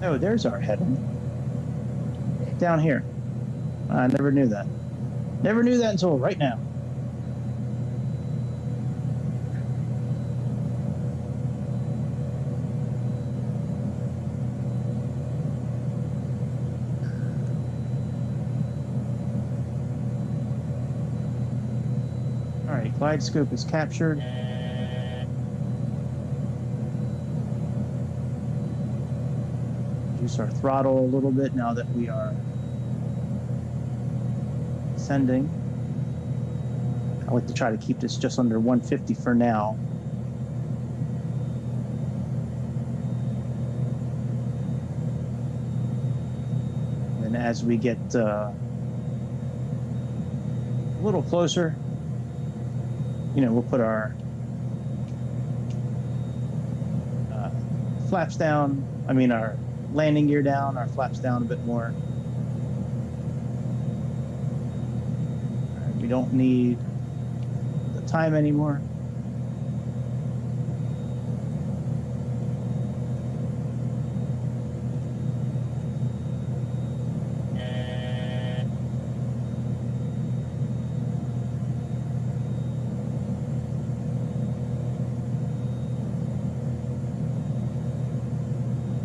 Oh, there's our heading. Down here. I never knew that. Never knew that until right now. All right, glide scope is captured. Reduce our throttle a little bit now that we are ascending. I like to try to keep this just under 150 for now. And as we get a little closer, we'll put our flaps down. Our landing gear down, our flaps down a bit more. We don't need the time anymore.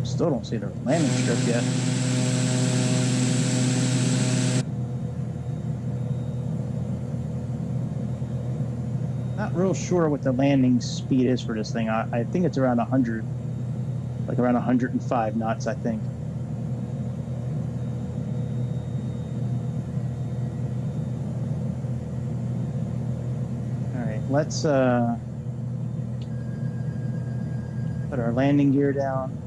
Still don't see the landing strip yet. Not real sure what the landing speed is for this thing. I think it's around 100, like around 105 knots, I think. All right, let's put our landing gear down.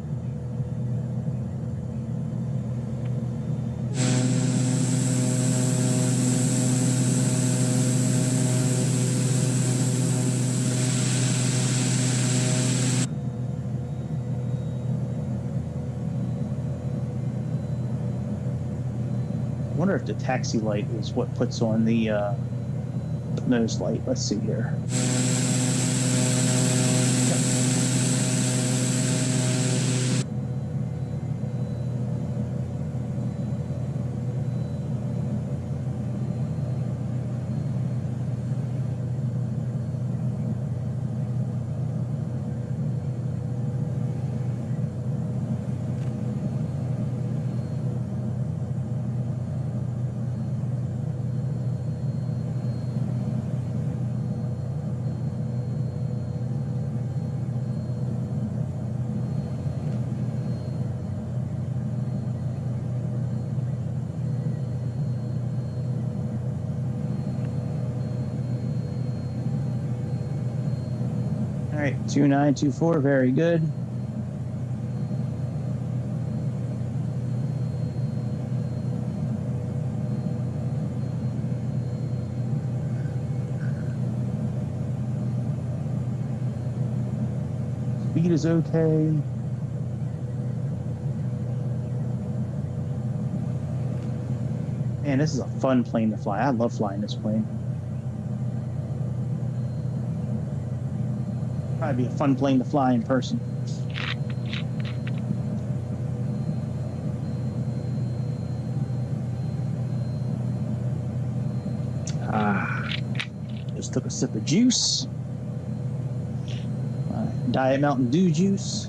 I wonder if the taxi light is what puts on the nose light. Let's see here. All right, 2924, very good. Speed is okay. Man, this is a fun plane to fly. I love flying this plane. Probably be a fun plane to fly in person. Just took a sip of juice. Diet Mountain Dew juice.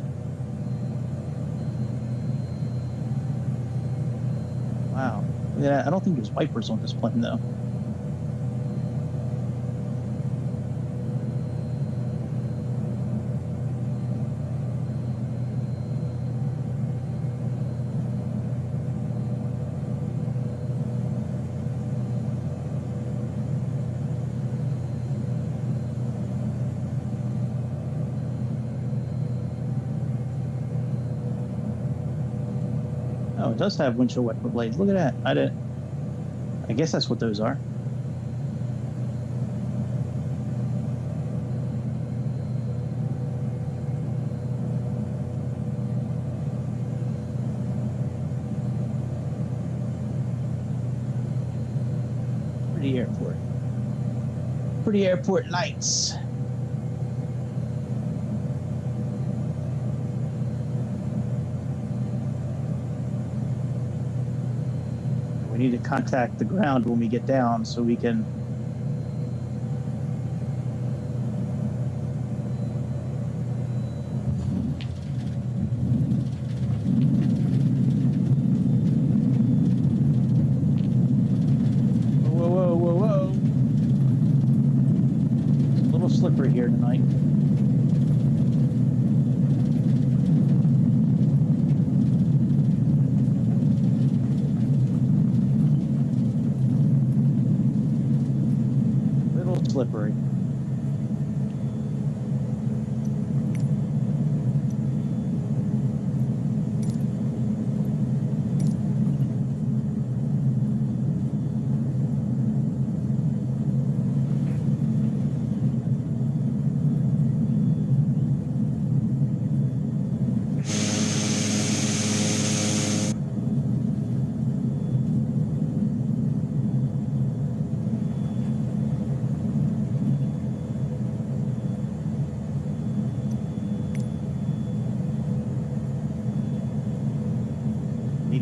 Wow. Yeah, I don't think there's wipers on this plane though. Oh, it does have windshield wiper blades. Look at that. I guess that's what those are. Pretty airport. Pretty airport lights. We need to contact the ground when we get down so we can whoa. It's a little slippery here tonight. Slippery.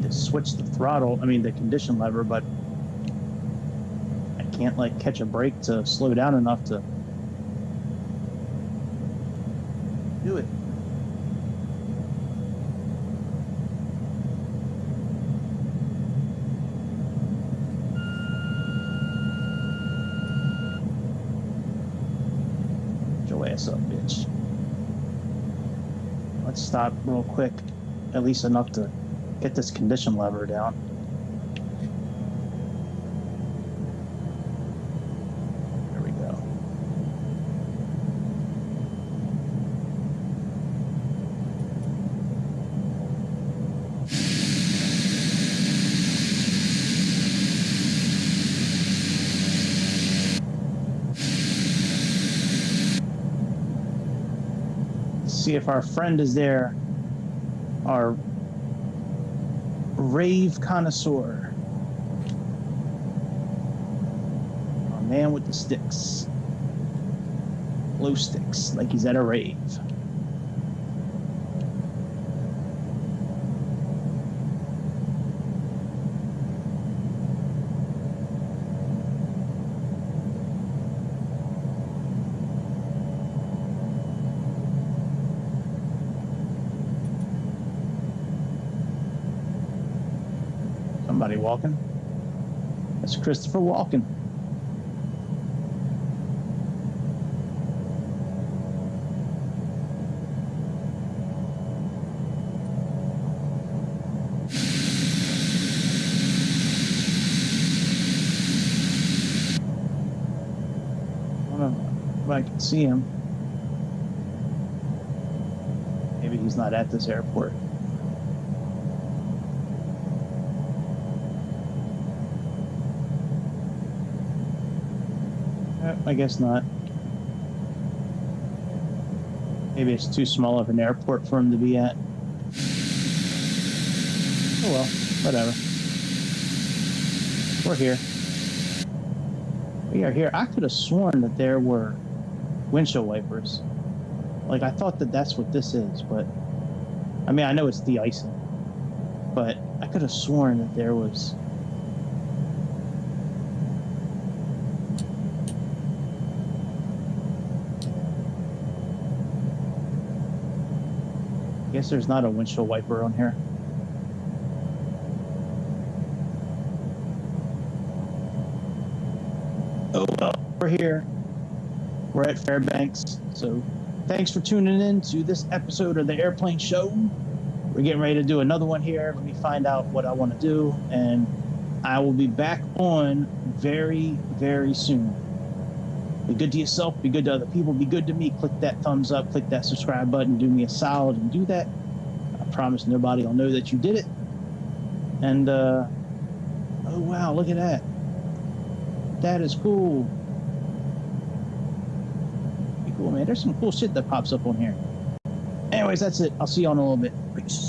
Switch the throttle, the condition lever, but I can't like catch a brake to slow down enough to do it. Get your ass up, bitch. Let's stop real quick, at least enough to get this condition lever down. There we go. Let's see if our friend is there. Our rave connoisseur. Man with the sticks. Glow sticks, like he's at a rave. Somebody walking. That's Christopher walking. I don't know if I can see him. Maybe he's not at this airport. I guess not. Maybe it's too small of an airport for him to be at. Oh well, whatever. We're here. We are here. I could have sworn that there were windshield wipers. Like, I thought that that's what this is, but... I mean, I know it's de-icing. But I could have sworn that there was... I guess there's not a windshield wiper on here. Oh well, we're here. We're at Fairbanks. So thanks for tuning in to this episode of the Airplane Show. We're getting ready to do another one here. Let me find out what I want to do, and I will be back on very, very soon. Be good to yourself, be good to other people, be good to me. Click that thumbs up, click that subscribe button, do me a solid and do that. I promise nobody will know that you did it. And, oh wow, look at that. That is cool. Pretty cool, man. There's some cool shit that pops up on here. Anyways, that's it. I'll see you all in a little bit. Peace.